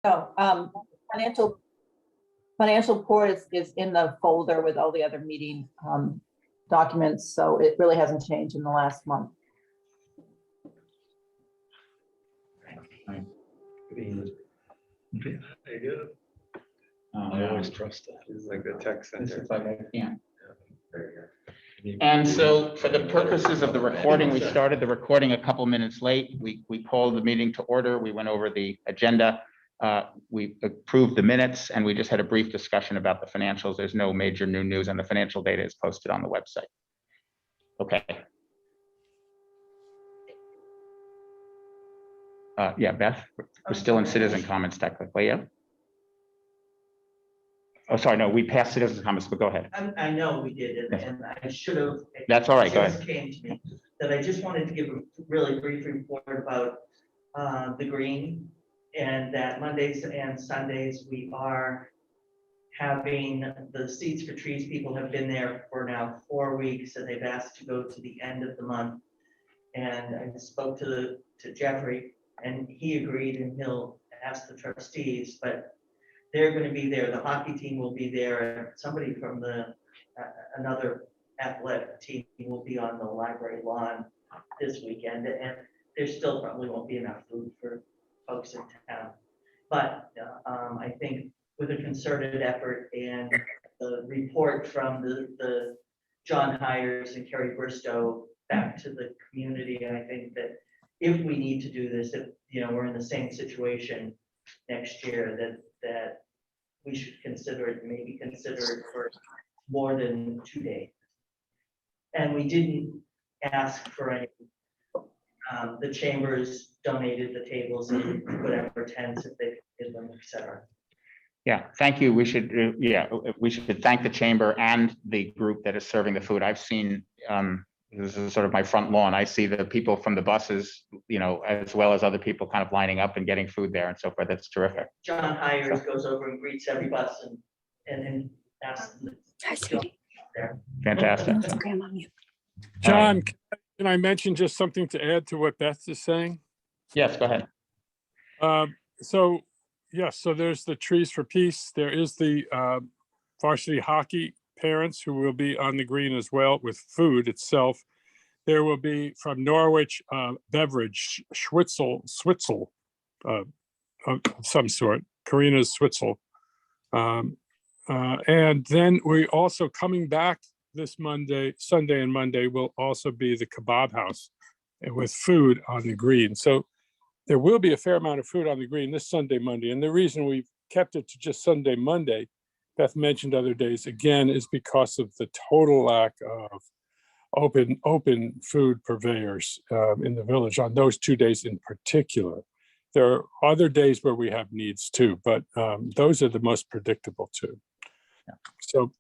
No, financial report is in the folder with all the other meeting documents, so it really hasn't changed in the last month. There you go. I always trust that. It's like the tech center. This is like I can't. And so for the purposes of the recording, we started the recording a couple minutes late. We called the meeting to order. We went over the agenda. We approved the minutes, and we just had a brief discussion about the financials. There's no major new news, and the financial data is posted on the website. Okay. Yeah, Beth, we're still in citizen comments technically, yeah? Oh, sorry, no, we passed citizen comments, but go ahead. I know we did, and I should have. That's all right, go ahead. It just came to me that I just wanted to give a really brief report about the green, and that Mondays and Sundays we are having the Seeds for Trees. People have been there for now 4 weeks, and they've asked to go to the end of the month. And I spoke to Jeffrey, and he agreed, and he'll ask the trustees, but they're going to be there. The hockey team will be there. Somebody from the another athletic team will be on the library lawn this weekend, and there still probably won't be enough food for folks in town. But I think with a concerted effort and the report from the John Hires and Kerry Bristow back to the community, I think that if we need to do this, if we're in the same situation next year, that we should consider it, maybe consider it for more than 2 days. And we didn't ask for any. The chambers donated the tables and whatever tents if they did them, etc. Yeah, thank you. We should, we should thank the chamber and the group that is serving the food. I've seen, this is sort of my front lawn. I see the people from the buses, as well as other people kind of lining up and getting food there and so forth. That's terrific. John Hires goes over and greets every bus and asks them to go there. Fantastic. Okay, I'm on mute. John, can I mention just something to add to what Beth is saying? Yes, go ahead. So there's the Trees for Peace. There is the varsity hockey parents who will be on the green as well with food itself. There will be from Norwich beverage, Schwitzel of some sort, Karina's Schwitzel. And then we also coming back this Sunday and Monday will also be the kebab house with food on the green. So there will be a fair amount of food on the green this Sunday, Monday. And the reason we've kept it to just Sunday, Monday, Beth mentioned other days, again, is because of the total lack of open food purveyors in the village on those 2 days in particular. There are other days where we have needs too, but those are the most predictable too. Yeah. So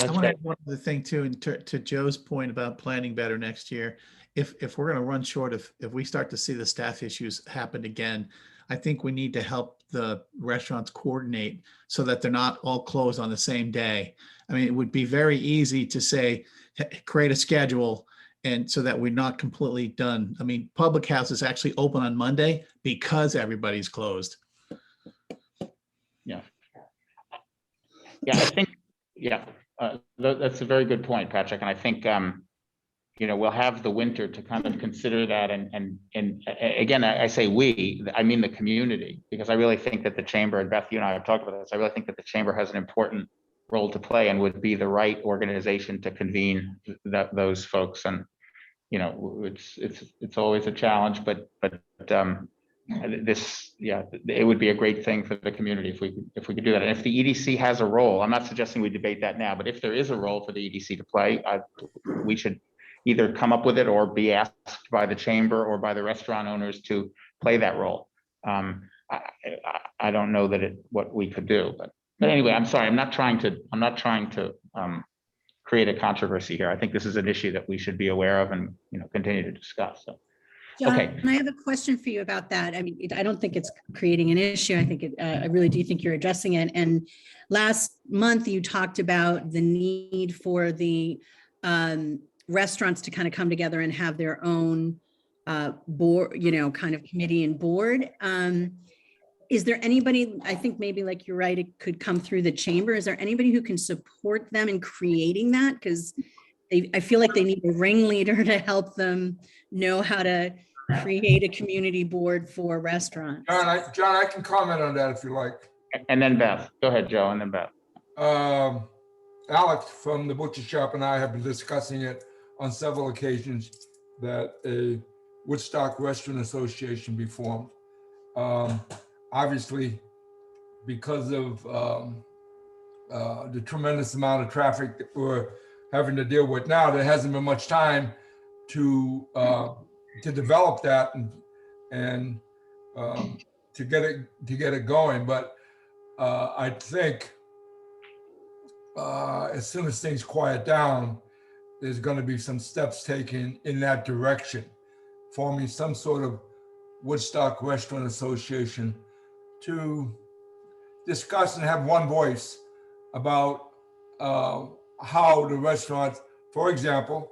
I want to add one other thing too, and to Joe's point about planning better next year. If we're going to run short, if we start to see the staff issues happen again, I think we need to help the restaurants coordinate so that they're not all closed on the same day. I mean, it would be very easy to say, create a schedule, and so that we're not completely done. I mean, Public House is actually open on Monday because everybody's closed. Yeah. Yeah, I think, that's a very good point, Patrick. And I think, we'll have the winter to kind of consider that. And again, I say we, I mean the community, because I really think that the chamber, and Beth, you and I have talked about this, I really think that the chamber has an important role to play and would be the right organization to convene those folks. And, it's always a challenge, but it would be a great thing for the community if we could do that. And if the EDC has a role, I'm not suggesting we debate that now, but if there is a role for the EDC to play, we should either come up with it or be asked by the chamber or by the restaurant owners to play that role. I don't know what we could do, but anyway, I'm sorry. I'm not trying to create a controversy here. I think this is an issue that we should be aware of and continue to discuss. So. John, Okay. I have a question for you about that. I mean, I don't think it's creating an issue. I think I really do think you're addressing it. And last month you talked about the need for the restaurants to kind of come together and have their own board, kind of committee and board. is there anybody, I think maybe like you're right, it could come through the chamber. Is there anybody who can support them in creating that? Because I feel like they need a ringleader to help them know how to create a community board for restaurants. John, I can comment on that if you like. And then Beth, go ahead, Joe, and then Beth. Alex from the butcher shop and I have been discussing it on several occasions that a Woodstock Restaurant Association be formed. Obviously, because of the tremendous amount of traffic that we're having to deal with now, there hasn't been much time to develop that and to get it going. But I think as soon as things quiet down, there's going to be some steps taken in that direction, forming some sort of Woodstock Restaurant Association to discuss and have one voice about how the restaurants, for example,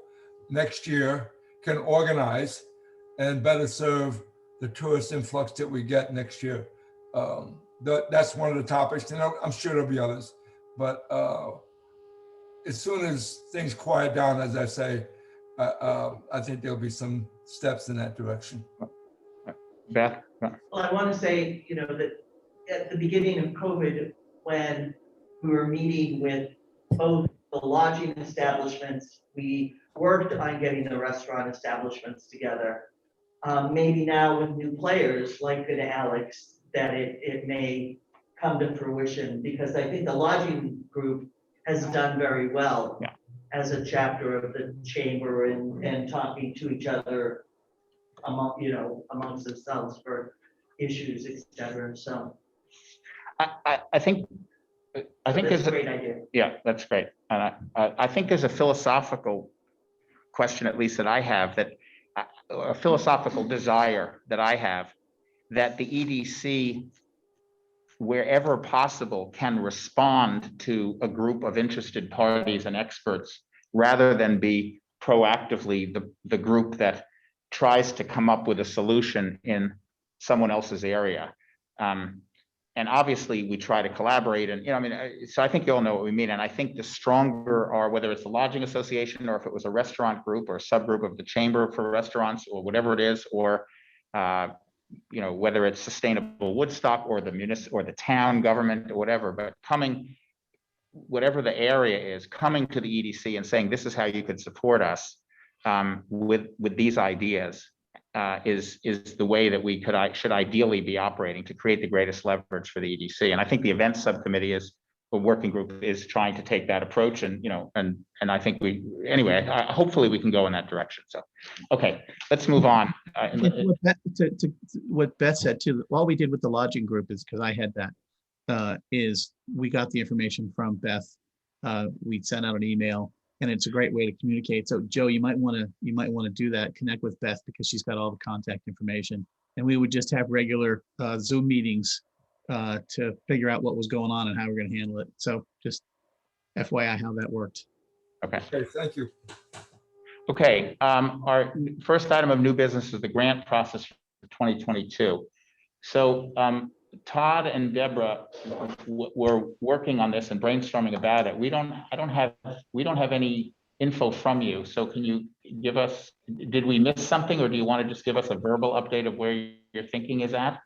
next year can organize and better serve the tourist influx that we get next year. That's one of the topics, and I'm sure there'll be others. But as soon as things quiet down, as I say, I think there'll be some steps in that direction. Beth? Well, I want to say, that at the beginning of COVID, when we were meeting with both the lodging establishments, we worked on getting the restaurant establishments together. Maybe now with new players like an Alex, that it may come to fruition, because I think the lodging group has done very well as a chapter of the chamber and talking to each other amongst themselves for issues, etc. So I think that's there's a great idea. Yeah, that's great. And I think there's a philosophical question, at least that I have, that a philosophical desire that I have, that the EDC, wherever possible, can respond to a group of interested parties and experts, rather than be proactively the group that tries to come up with a solution in someone else's area. And obviously we try to collaborate, and so I think you all know what we mean. And I think the stronger are, whether it's the lodging association, or if it was a restaurant group or a subgroup of the chamber for restaurants, or whatever it is, or whether it's Sustainable Woodstock or the municipal or the town government or whatever, but whatever the area is, coming to the EDC and saying, this is how you could support us with these ideas. Is the way that we should ideally be operating to create the greatest leverage for the EDC. And I think the events subcommittee a working group is trying to take that approach, and I think hopefully we can go in that direction. So, okay, let's move on. What Beth said too, all we did with the lodging group is, because I had that, is we got the information from Beth. We sent out an email, and it's a great way to communicate. So Joe, you might want to do that, connect with Beth, because she's got all the contact information, and we would just have regular Zoom meetings to figure out what was going on and how we're going to handle it. So just FYI how that worked. Okay, Thank you. Okay, our first item of new business is the grant process for 2022. So Todd and Deborah were working on this and brainstorming about it. We don't have any info from you. So can you give us, did we miss something, or do you want to just give us a verbal update of where your thinking is at?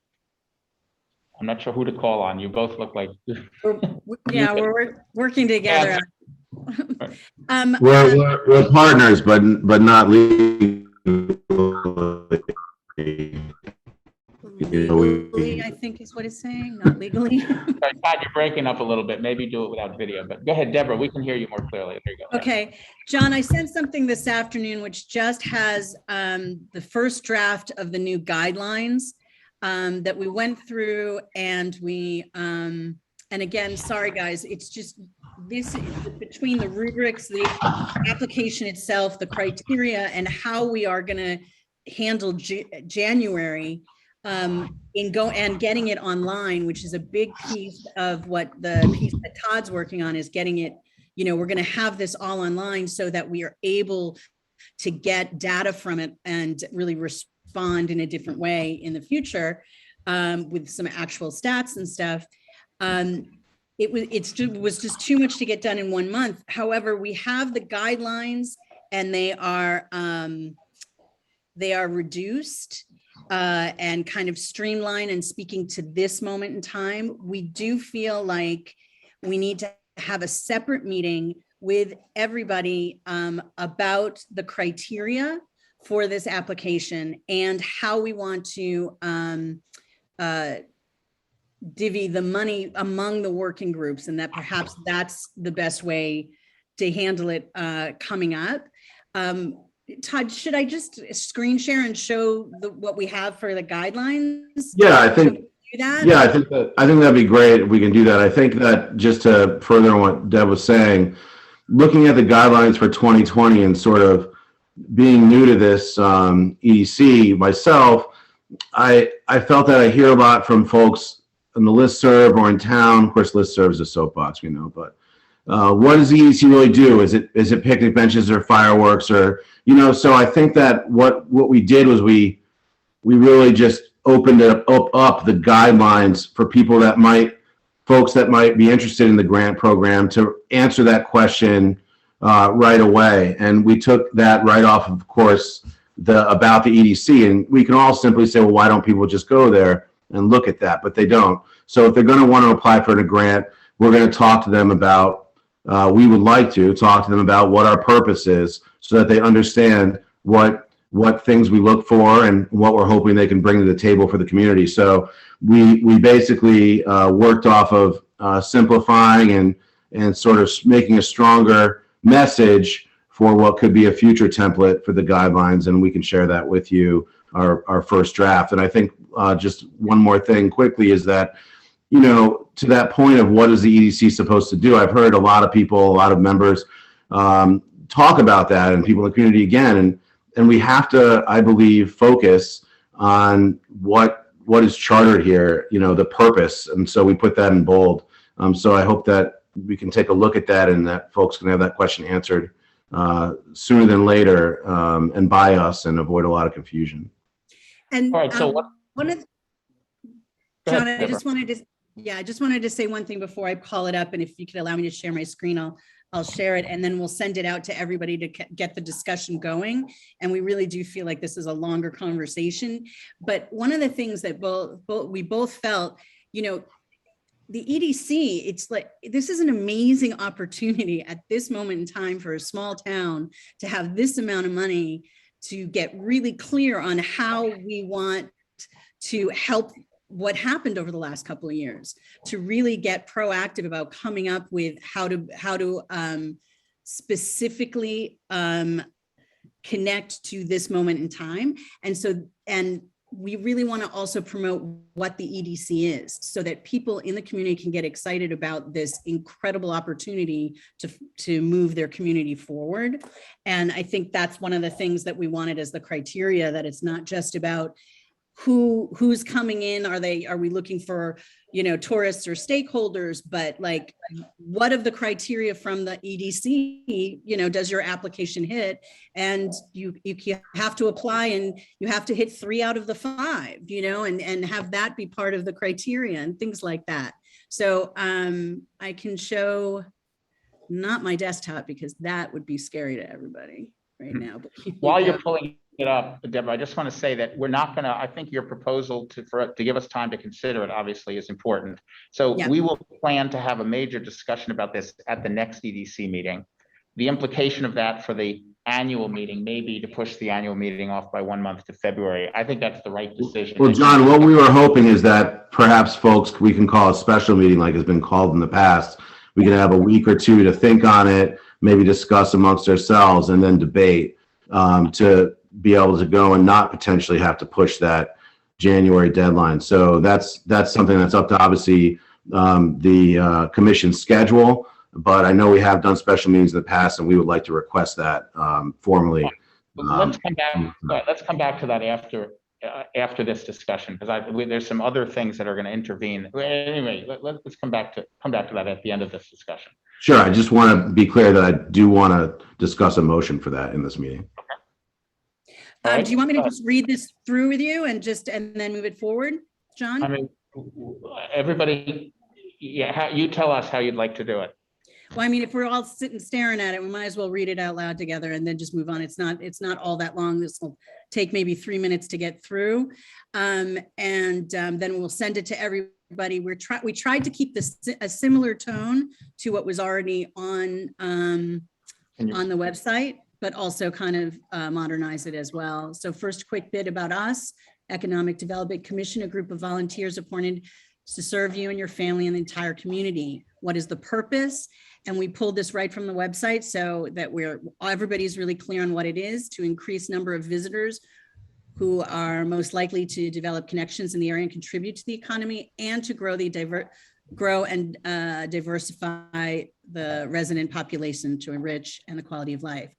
I'm not sure who to call on. You both look like. We're working together. We're partners, but not legally. Legally, I think is what it's saying, not legally. Sorry, Todd, you're breaking up a little bit. Maybe do it without video, but go ahead, Deborah. We can hear you more clearly. There you go. Okay, John, I sent something this afternoon which just has the first draft of the new guidelines that we went through, and and again, sorry guys, it's just this between the rubrics, the application itself, the criteria, and how we are going to handle January and getting it online, which is a big piece of what the piece that Todd's working on, is getting it, we're going to have this all online so that we are able to get data from it and really respond in a different way in the future. with some actual stats and stuff. It was just too much to get done in 1 month. However, we have the guidelines and they are reduced and kind of streamlined and speaking to this moment in time. We do feel like we need to have a separate meeting with everybody about the criteria for this application and how we want to divvy the money among the working groups, and that perhaps that's the best way to handle it coming up. Todd, should I just screen share and show what we have for the guidelines? Yeah, I think. Do that? Yeah, I think that'd be great if we can do that. I think that just to further on what Deb was saying, looking at the guidelines for 2020 and sort of being new to this EDC myself, I felt that I hear a lot from folks on the listserv or in town. Of course, listserv is a soapbox, we know, but what does the EDC really do? Is it picnic benches or fireworks or, so I think that what we did was we really just opened up the guidelines for folks that might be interested in the grant program to answer that question right away. And we took that right off, of course, about the EDC. And we can all simply say, well, why don't people just go there and look at that? But they don't. So if they're going to want to apply for a grant, we're going to talk to them about, we would like to talk to them about what our purpose is so that they understand what things we look for and what we're hoping they can bring to the table for the community. So we basically worked off of simplifying and sort of making a stronger message for what could be a future template for the guidelines, and we can share that with you, our first draft. And I think just one more thing quickly is that, to that point of what is the EDC supposed to do, I've heard a lot of people, a lot of members talk about that, and people in the community again, and we have to, I believe, focus on what is chartered here, the purpose. And so we put that in bold. So I hope that we can take a look at that and that folks can have that question answered sooner than later and by us and avoid a lot of confusion. And All right, so one of John, I just wanted to say one thing before I call it up, and if you could allow me to share my screen, I'll share it, and then we'll send it out to everybody to get the discussion going. And we really do feel like this is a longer conversation. But one of the things that we both felt, the EDC, it's like, this is an amazing opportunity at this moment in time for a small town to have this amount of money to get really clear on how we want to help what happened over the last couple of years, to really get proactive about coming up with how to specifically connect to this moment in time. And we really want to also promote what the EDC is so that people in the community can get excited about this incredible opportunity to move their community forward. And I think that's one of the things that we wanted as the criteria, that it's not just about who's coming in, are we looking for, tourists or stakeholders, but like, what of the criteria from the EDC, does your application hit? And you have to apply and you have to hit 3 out of the 5, and have that be part of the criteria and things like that. So I can show not my desktop because that would be scary to everybody right now. But while you're pulling it up, Deborah, I just want to say that we're not going to, I think your proposal to give us time to consider it obviously is important. So Yeah. We will plan to have a major discussion about this at the next EDC meeting. The implication of that for the annual meeting may be to push the annual meeting off by 1 month to February. I think that's the right decision. Well, John, what we were hoping is that perhaps folks, we can call a special meeting like has been called in the past. We can have a week or two to think on it, maybe discuss amongst ourselves and then debate to be able to go and not potentially have to push that January deadline. So that's something that's up to obviously the commission's schedule, but I know we have done special meetings in the past and we would like to request that formally. Let's come back to that after this discussion, because there's some other things that are going to intervene. Anyway, let's come back to that at the end of this discussion. Sure. I just want to be clear that I do want to discuss a motion for that in this meeting. Do you want me to just read this through with you and then move it forward? John? I mean, everybody, yeah, you tell us how you'd like to do it. Well, I mean, if we're all sitting staring at it, we might as well read it out loud together and then just move on. It's not all that long. This will take maybe 3 minutes to get through. Then we'll send it to everybody. We tried to keep this a similar tone to what was already on the website, but also kind of modernize it as well. So first, quick bit about us. Economic Development Commission, a group of volunteers appointed to serve you and your family and the entire community. What is the purpose? And we pulled this right from the website so that everybody's really clear on what it is: to increase number of visitors who are most likely to develop connections in the area and contribute to the economy, and to grow and diversify the resident population to enrich and the quality of life.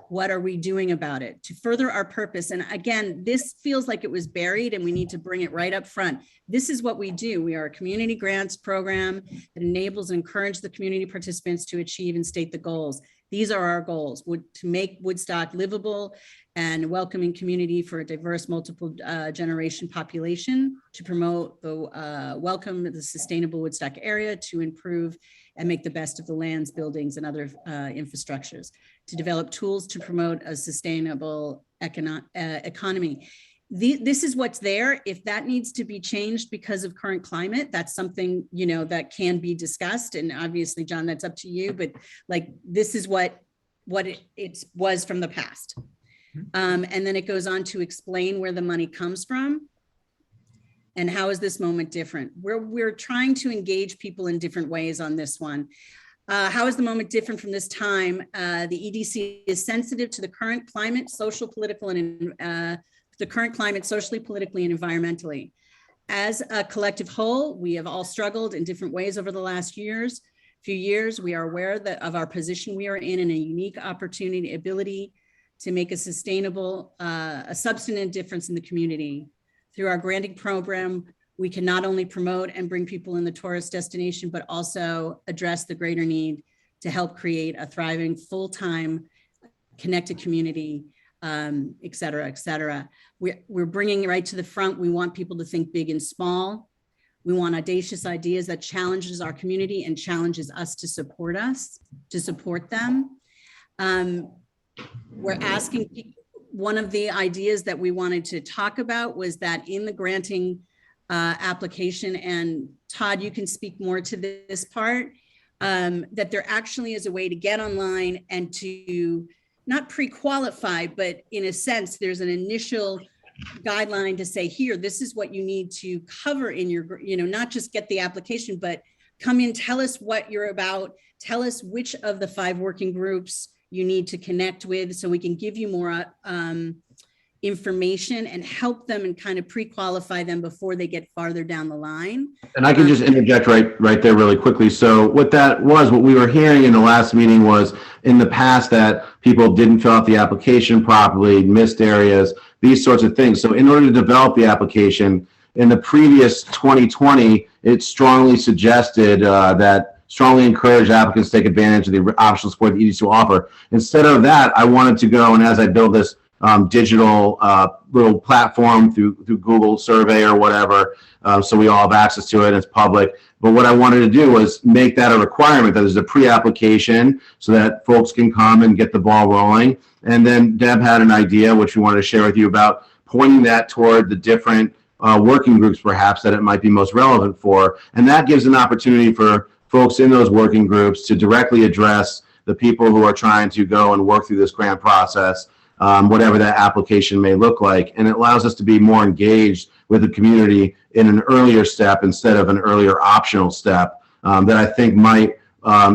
What are we doing about it to further our purpose? And again, this feels like it was buried and we need to bring it right up front. This is what we do. We are a community grants program that enables and encourages the community participants to achieve and state the goals. These are our goals: to make Woodstock livable and welcoming community for a diverse multiple generation population, to promote the welcome the sustainable Woodstock area, to improve and make the best of the lands, buildings, and other infrastructures, to develop tools to promote a sustainable economy. This is what's there. If that needs to be changed because of current climate, that's something, that can be discussed. And obviously, John, that's up to you, but like, this is what it was from the past. And then it goes on to explain where the money comes from. And how is this moment different? We're trying to engage people in different ways on this one. How is the moment different from this time? The EDC is sensitive to the current climate, social, political, and socially, politically, and environmentally. As a collective whole, we have all struggled in different ways over the last few years. We are aware of our position we are in, and a unique opportunity, ability to make a sustainable, a substantive difference in the community. Through our granting program, we can not only promote and bring people in the tourist destination, but also address the greater need to help create a thriving, full-time, connected community, et cetera, et cetera. We're bringing it right to the front. We want people to think big and small. We want audacious ideas that challenges our community and challenges us, to support them. We're asking people. One of the ideas that we wanted to talk about was that in the granting application, and Todd, you can speak more to this part, that there actually is a way to get online and to not pre-qualify, but in a sense, there's an initial guideline to say, here, this is what you need to cover in your, not just get the application, but come in, tell us what you're about, tell us which of the 5 working groups you need to connect with, so we can give you more information and help them and kind of pre-qualify them before they get farther down the line. And I can just interject right there really quickly. So what we were hearing in the last meeting was, in the past, that people didn't fill out the application properly, missed areas, these sorts of things. So in order to develop the application, in the previous 2020, it strongly suggested strongly encourage applicants to take advantage of the optional support the EDC will offer. Instead of that, I wanted to go, and as I build this digital little platform through Google survey or whatever, so we all have access to it, and it's public. But what I wanted to do was make that a requirement, that there's a pre-application so that folks can come and get the ball rolling. And then Deb had an idea, which we wanted to share with you, about pointing that toward the different working groups perhaps that it might be most relevant for. And that gives an opportunity for folks in those working groups to directly address the people who are trying to go and work through this grant process, whatever that application may look like. And it allows us to be more engaged with the community in an earlier step instead of an earlier optional step, that I think might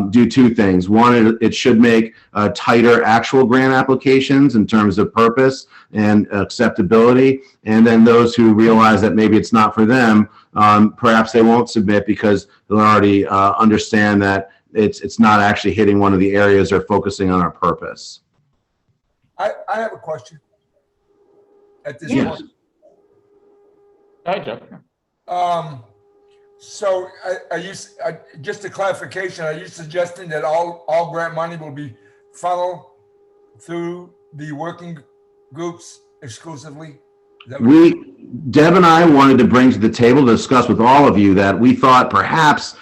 do 2 things. One, it should make tighter actual grant applications in terms of purpose and acceptability. And then those who realize that maybe it's not for them, perhaps they won't submit because they'll already understand that it's not actually hitting one of the areas or focusing on our purpose. I have a question at this Yeah. point. Hi, Joe. So are you, just a clarification, are you suggesting that all grant money will be funneled through the working groups exclusively? Is that what- Deb and I wanted to bring to the table to discuss with all of you that we thought perhaps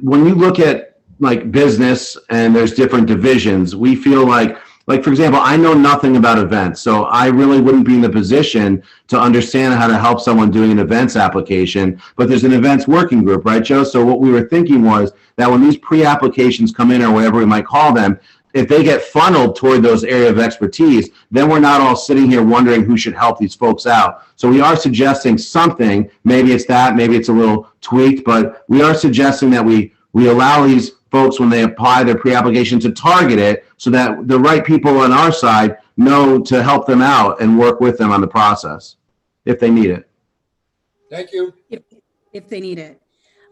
when you look at like business and there's different divisions, we feel like for example, I know nothing about events, so I really wouldn't be in the position to understand how to help someone doing an events application, but there's an events working group, right, Joe? So what we were thinking was that when these pre-applications come in, or whatever we might call them, if they get funneled toward those area of expertise, then we're not all sitting here wondering who should help these folks out. So we are suggesting something, maybe it's that, maybe it's a little tweaked, but we are suggesting that we allow these folks, when they apply their pre-application, to target it so that the right people on our side know to help them out and work with them on the process if they need it. Thank you. If they need it.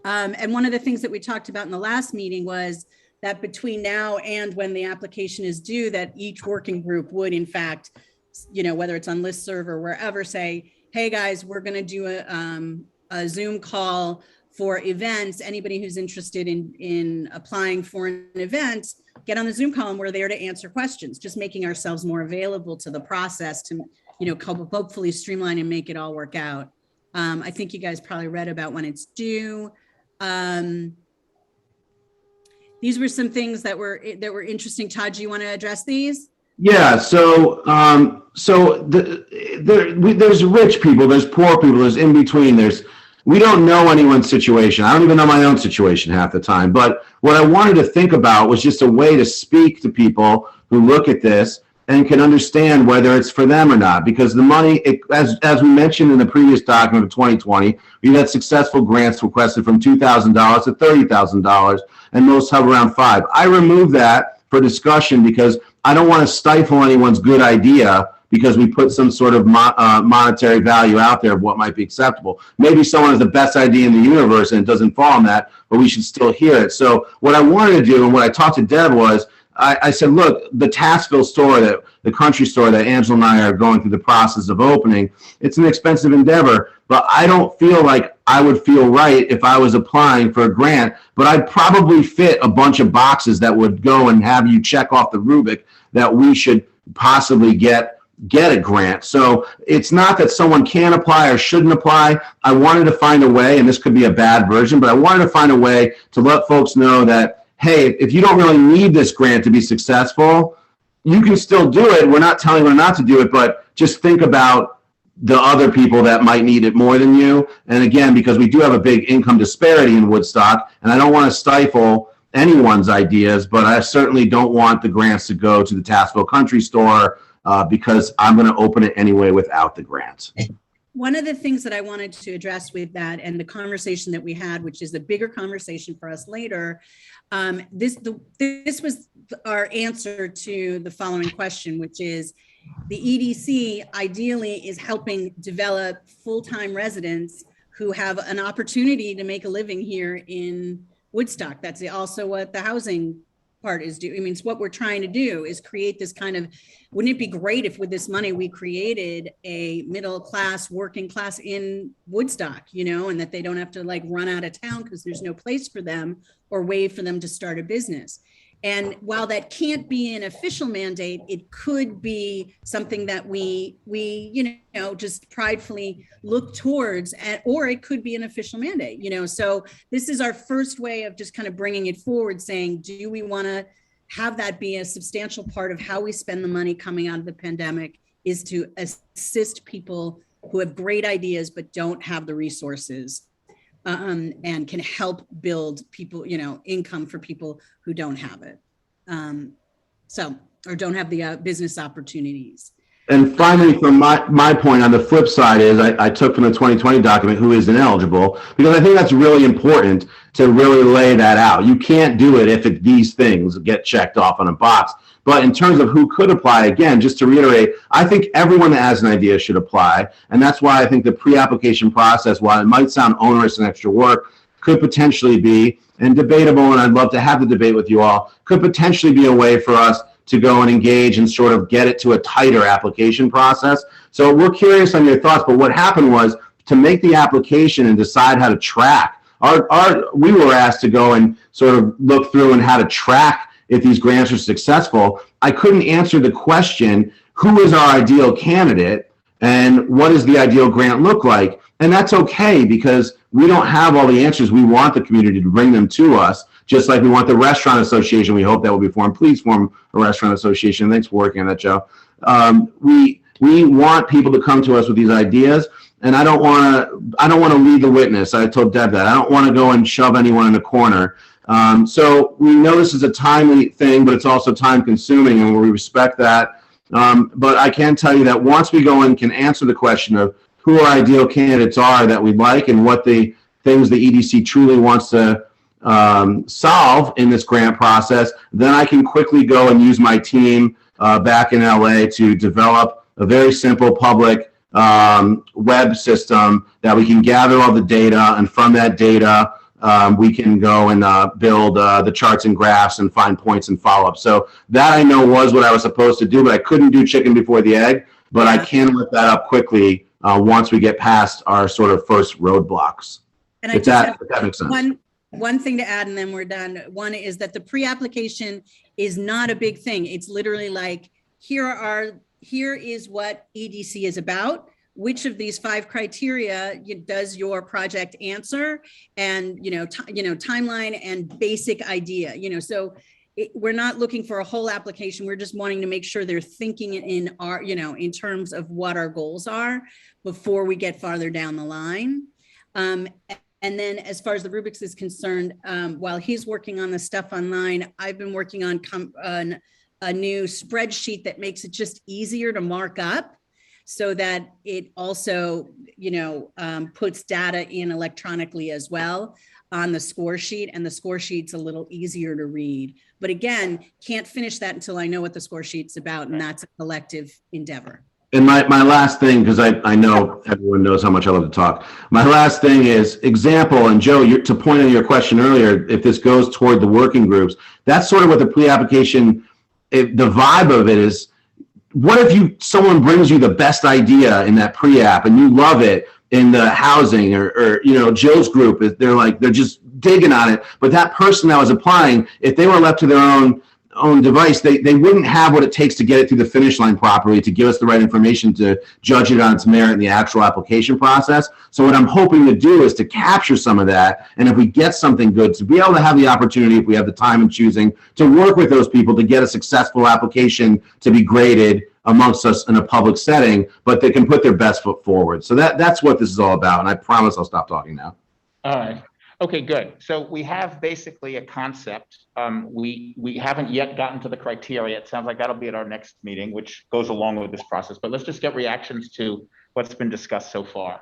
And one of the things that we talked about in the last meeting was that between now and when the application is due, that each working group would in fact, whether it's on listserv or wherever, say, hey guys, we're going to do a Zoom call for events. Anybody who's interested in applying for an event, get on the Zoom call and we're there to answer questions, just making ourselves more available to the process to, hopefully streamline and make it all work out. I think you guys probably read about when it's due. These were some things that were interesting. Todd, do you want to address these? Yeah. So there's rich people, there's poor people, there's in between. We don't know anyone's situation. I don't even know my own situation half the time. But what I wanted to think about was just a way to speak to people who look at this and can understand whether it's for them or not. Because the money, as we mentioned in the previous document of 2020, we had successful grants requested from $2,000 to $30,000, and most hover around $5,000. I removed that for discussion because I don't want to stifle anyone's good idea because we put some sort of monetary value out there of what might be acceptable. Maybe someone has the best idea in the universe and it doesn't fall on that, but we should still hear it. So what I wanted to do and what I talked to Deb was, I said, look, the Tassville store, the country store that Angela and I are going through the process of opening, it's an expensive endeavor, but I don't feel like I would feel right if I was applying for a grant, but I'd probably fit a bunch of boxes that would go and have you check off the rubric that we should possibly get a grant. So it's not that someone can apply or shouldn't apply. I wanted to find a way, and this could be a bad version, but I wanted to find a way to let folks know that, hey, if you don't really need this grant to be successful, you can still do it. We're not telling them not to do it, but just think about the other people that might need it more than you. And again, because we do have a big income disparity in Woodstock, and I don't want to stifle anyone's ideas, but I certainly don't want the grants to go to the Tassville Country Store because I'm going to open it anyway without the grants. One of the things that I wanted to address with that and the conversation that we had, which is a bigger conversation for us later, this was our answer to the following question, which is the EDC ideally is helping develop full-time residents who have an opportunity to make a living here in Woodstock. That's also what the housing part is doing. I mean, it's what we're trying to do is create this kind of, wouldn't it be great if with this money we created a middle class, working class in Woodstock, and that they don't have to like run out of town because there's no place for them or way for them to start a business. And while that can't be an official mandate, it could be something that we just pridefully look towards, or it could be an official mandate, So this is our first way of just kind of bringing it forward, saying, do we want to have that be a substantial part of how we spend the money coming out of the pandemic, is to assist people who have great ideas but don't have the resources. And can help build people, income for people who don't have it. Or don't have the business opportunities. And finally, from my point on the flip side is I took from the 2020 document who is ineligible, because I think that's really important to really lay that out. You can't do it if these things get checked off on a box. But in terms of who could apply, again, just to reiterate, I think everyone that has an idea should apply. And that's why I think the pre-application process, while it might sound onerous and extra work, could potentially be, and debatable, and I'd love to have the debate with you all, could potentially be a way for us to go and engage and sort of get it to a tighter application process. So we're curious on your thoughts, but what happened was to make the application and decide how to track. We were asked to go and sort of look through and how to track if these grants are successful. I couldn't answer the question, who is our ideal candidate? And what does the ideal grant look like? And that's okay, because we don't have all the answers. We want the community to bring them to us, just like we want the restaurant association. We hope that will be formed. Please form a restaurant association. Thanks for working on that, Joe. We want people to come to us with these ideas, and I don't want to lead the witness. I told Deb that I don't want to go and shove anyone in the corner. So we know this is a timely thing, but it's also time consuming, and we respect that. But I can tell you that once we go and can answer the question of who our ideal candidates are that we'd like and what the things the EDC truly wants to solve in this grant process, then I can quickly go and use my team back in LA to develop a very simple public web system that we can gather all the data, and from that data, we can go and build the charts and graphs and find points and follow-up. So that I know was what I was supposed to do, but I couldn't do chicken before the egg, but I can lift that up quickly once we get past our sort of first roadblocks. And If that makes sense. One thing to add, and then we're done. One is that the pre-application is not a big thing. It's literally like, here is what EDC is about. Which of these 5 criteria does your project answer? And, timeline and basic idea, so we're not looking for a whole application. We're just wanting to make sure they're thinking in our, in terms of what our goals are before we get farther down the line. And then as far as the rubrics is concerned, while he's working on the stuff online, I've been working on a new spreadsheet that makes it just easier to mark up, so that it also, puts data in electronically as well on the score sheet, and the score sheet's a little easier to read. But again, can't finish that until I know what the score sheet's about, and that's a collective endeavor. And my last thing, because I know everyone knows how much I love to talk. My last thing is example, and Joe, to point on your question earlier, if this goes toward the working groups, that's sort of what the pre-application, the vibe of it is. What if someone brings you the best idea in that pre-app and you love it in the housing or Jill's group, they're just digging on it, but that person that was applying, if they were left to their own device, they wouldn't have what it takes to get it through the finish line properly, to give us the right information to judge it on its merit in the actual application process. So what I'm hoping to do is to capture some of that, and if we get something good, to be able to have the opportunity, if we have the time and choosing, to work with those people to get a successful application to be graded amongst us in a public setting, but they can put their best foot forward. So that's what this is all about, and I promise I'll stop talking now. All right. Okay, good. So we have basically a concept. We haven't yet gotten to the criteria. It sounds like that'll be at our next meeting, which goes along with this process. But let's just get reactions to what's been discussed so far.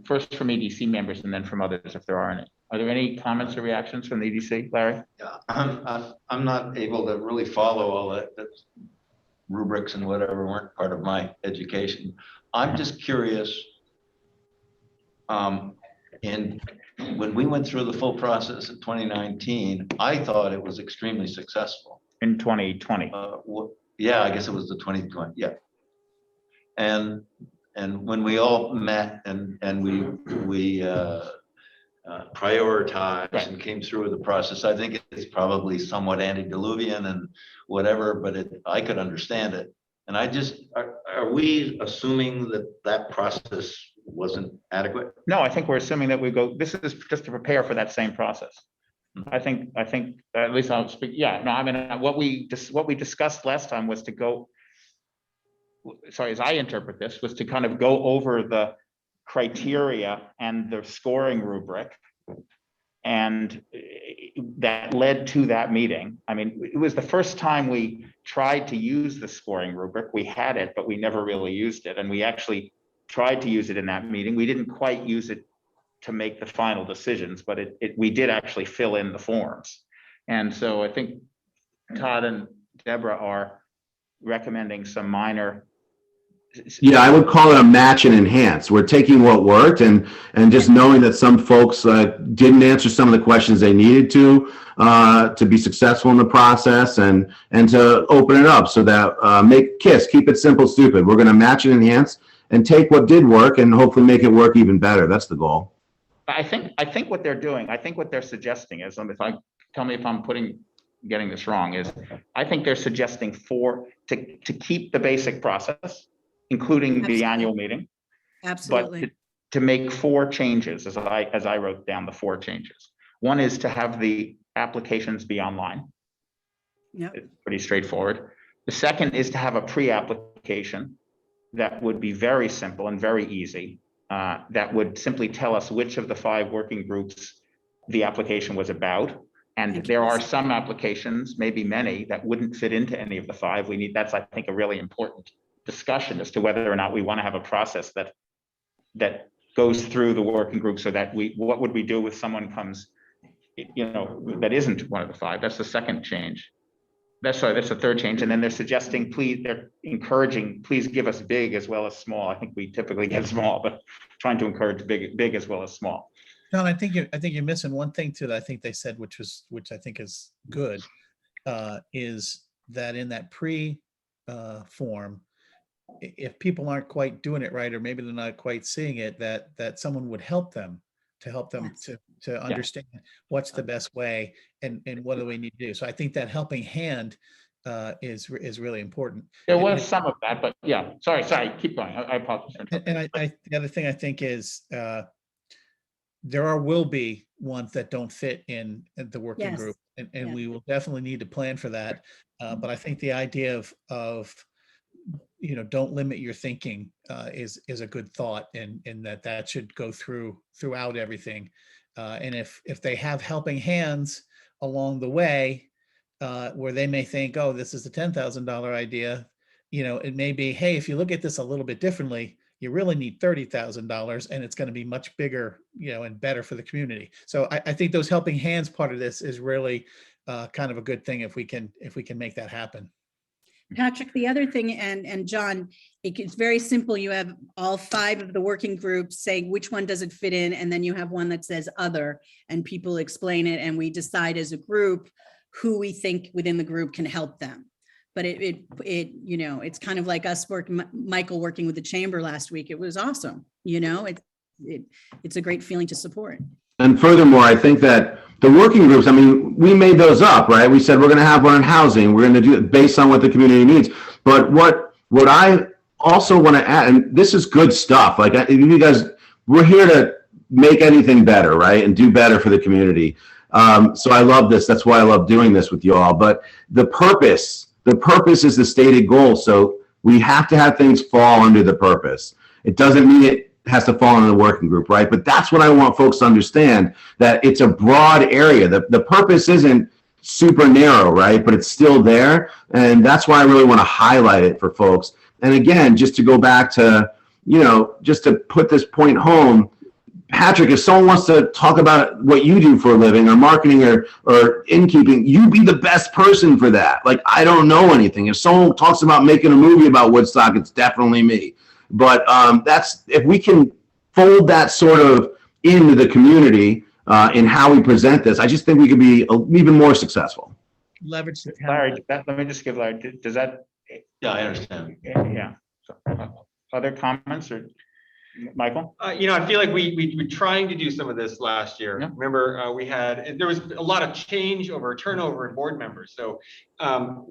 First from EDC members, and then from others, if there are any. Are there any comments or reactions from the EDC, Larry? Yeah, I'm not able to really follow all that. Rubrics and whatever weren't part of my education. I'm just curious. And when we went through the full process in 2019, I thought it was extremely successful. In 2020. Yeah, I guess it was the 2020. Yeah. And when we all met and we prioritized and came through with the process, I think it's probably somewhat antediluvian and whatever, but I could understand it. And are we assuming that process wasn't adequate? No, I think we're assuming that this is just to prepare for that same process. I think at least I'll speak. Yeah, no, I mean, what we discussed last time was to go, sorry, as I interpret this, was to kind of go over the criteria and the scoring rubric, and that led to that meeting. I mean, it was the first time we tried to use the scoring rubric. We had it, but we never really used it, and we actually tried to use it in that meeting. We didn't quite use it to make the final decisions, but we did actually fill in the forms. And so I think Todd and Deborah are recommending some minor. Yeah, I would call it a match and enhance. We're taking what worked and just knowing that some folks didn't answer some of the questions they needed to be successful in the process, and to open it up so that keep it simple, stupid. We're going to match and enhance and take what did work and hopefully make it work even better. That's the goal. I think what they're doing, I think what they're suggesting is, tell me if I'm getting this wrong, is I think they're suggesting to keep the basic process, including the Absolutely. annual meeting. But Absolutely. to make 4 changes, as I wrote down the 4 changes. One is to have the applications be online. Yep. It's pretty straightforward. The second is to have a pre-application that would be very simple and very easy. That would simply tell us which of the 5 working groups the application was about. And there are some applications, maybe many, that wouldn't fit into any of the 5. That's, I think, a really important discussion as to whether or not we want to have a process that goes through the working group, so that what would we do if someone comes, that isn't one of the 5? That's the second change. That's the third change. And then they're suggesting, they're encouraging, please give us big as well as small. I think we typically get small, but trying to encourage big as well as small. John, I think you're missing one thing too, that I think they said, which I think is good, is that in that form, if people aren't quite doing it right, or maybe they're not quite seeing it, that someone would help them Yes. to understand what's the best way and what do we need to do. So I think that helping hand is really important. There was some of that, but yeah, sorry, keep going. I apologize. And the other thing I think is will be ones that don't fit in the working Yes. group, and Yeah. we will definitely need to plan for that. But I think the idea of don't limit your thinking is a good thought, and that should go throughout everything. And if they have helping hands along the way, where they may think, oh, this is a $10,000 idea, it may be, hey, if you look at this a little bit differently, you really need $30,000, and it's going to be much bigger, and better for the community. So I think those helping hands part of this is really kind of a good thing if we can make that happen. Patrick, the other thing, and John, it's very simple. You have all 5 of the working groups saying which one does it fit in, and then you have one that says other, and people explain it, and we decide as a group who we think within the group can help them. But it's kind of like us Michael working with the chamber last week. It was awesome. It's a great feeling to support. And furthermore, I think that the working groups, I mean, we made those up, right? We said we're going to have one on housing. We're going to do it based on what the community needs. But what I also want to add, and this is good stuff, like you guys, we're here to make anything better, right? And do better for the community. So I love this. That's why I love doing this with you all. But the purpose is the stated goal. So we have to have things fall under the purpose. It doesn't mean it has to fall into the working group, right? But that's what I want folks to understand, that it's a broad area. The purpose isn't super narrow, right? But it's still there. And that's why I really want to highlight it for folks. And again, just to go back to, just to put this point home, Patrick, if someone wants to talk about what you do for a living, or marketing, or innkeeping, you be the best person for that. Like, I don't know anything. If someone talks about making a movie about Woodstock, it's definitely me. But that's, if we can fold that sort of into the community in how we present this, I just think we could be even more successful. Leverage the Larry, let me just give Larry, does that? Yeah, I understand. Yeah. So, other comments, or Michael? I feel like we were trying to do some of this last year. Yeah. Remember, there was a lot of change over turnover in board members. So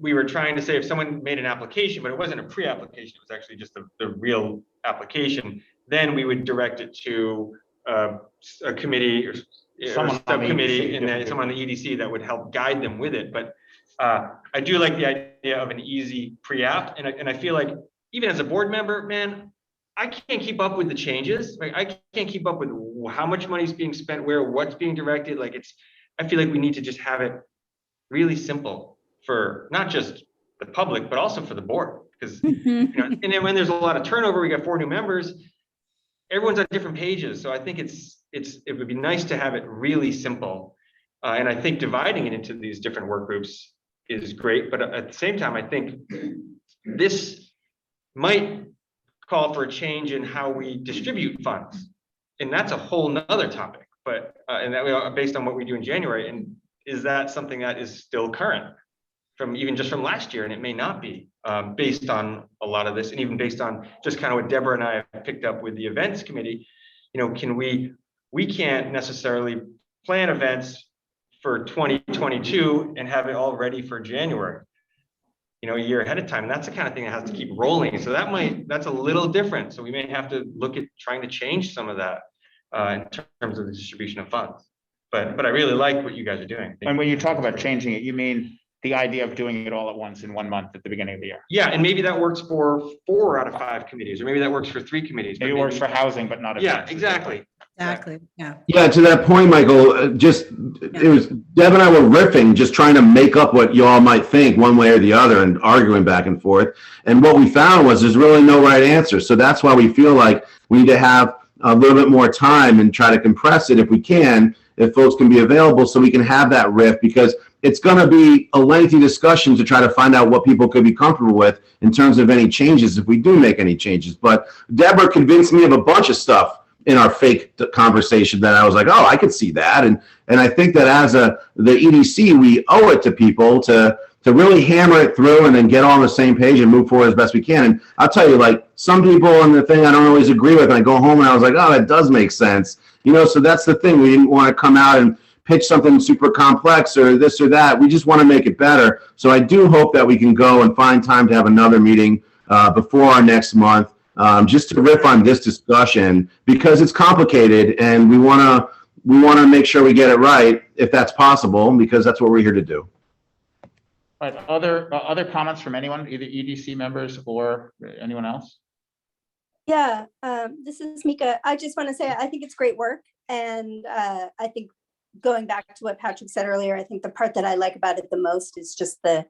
we were trying to say, if someone made an application, but it wasn't a pre-application, it was actually just the real application, then we would direct it to a committee or subcommittee, and then someone on the EDC that would help guide them with it. But I do like the idea of an easy pre-app, and I feel like even as a board member, man, I can't keep up with the changes. Like, I can't keep up with how much money is being spent where, what's being directed. Like, I feel like we need to just have it really simple for not just the public, but also for the board. Because, and then when there's a lot of turnover, we got 4 new members, everyone's on different pages. So I think it would be nice to have it really simple. And I think dividing it into these different work groups is great. But at the same time, I think this might call for a change in how we distribute funds. And that's a whole nother topic, but, and that based on what we do in January. And is that something that is still current from from last year? And it may not be, based on a lot of this, and even based on just kind of what Deborah and I have picked up with the events committee. We can't necessarily plan events for 2022 and have it all ready for January. a year ahead of time. And that's the kind of thing that has to keep rolling. So that's a little different. So we may have to look at trying to change some of that in terms of the distribution of funds. But I really like what you guys are doing. And when you talk about changing it, you mean the idea of doing it all at once in 1 month at the beginning of the year? Yeah, and maybe that works for 4 out of 5 committees, or maybe that works for 3 committees. but Maybe it works for housing, but not. Yeah, events. exactly. Exactly, yeah. Yeah, to that point, Michael, it was Deb and I were riffing, just trying to make up what you all might think one way or the other and arguing back and forth. And what we found was there's really no right answer. So that's why we feel like we need to have a little bit more time and try to compress it if we can, if folks can be available, so we can have that riff, because it's going to be a lengthy discussion to try to find out what people could be comfortable with in terms of any changes, if we do make any changes. But Deborah convinced me of a bunch of stuff in our fake conversation that I was like, oh, I could see that. And I think that as the EDC, we owe it to people to really hammer it through and then get all on the same page and move forward as best we can. And I'll tell you, like, some people and the thing I don't always agree with, and I go home and I was like, oh, that does make sense. So that's the thing. We didn't want to come out and pitch something super complex or this or that. We just want to make it better. So I do hope that we can go and find time to have another meeting before our next month, just to riff on this discussion, because it's complicated and we want to make sure we get it right, if that's possible, because that's what we're here to do. All right, other comments from anyone, either EDC members or anyone else? Yeah, this is Mika. I just want to say I think it's great work. And I think going back to what Patrick said earlier, I think the part that I like about it the most is just the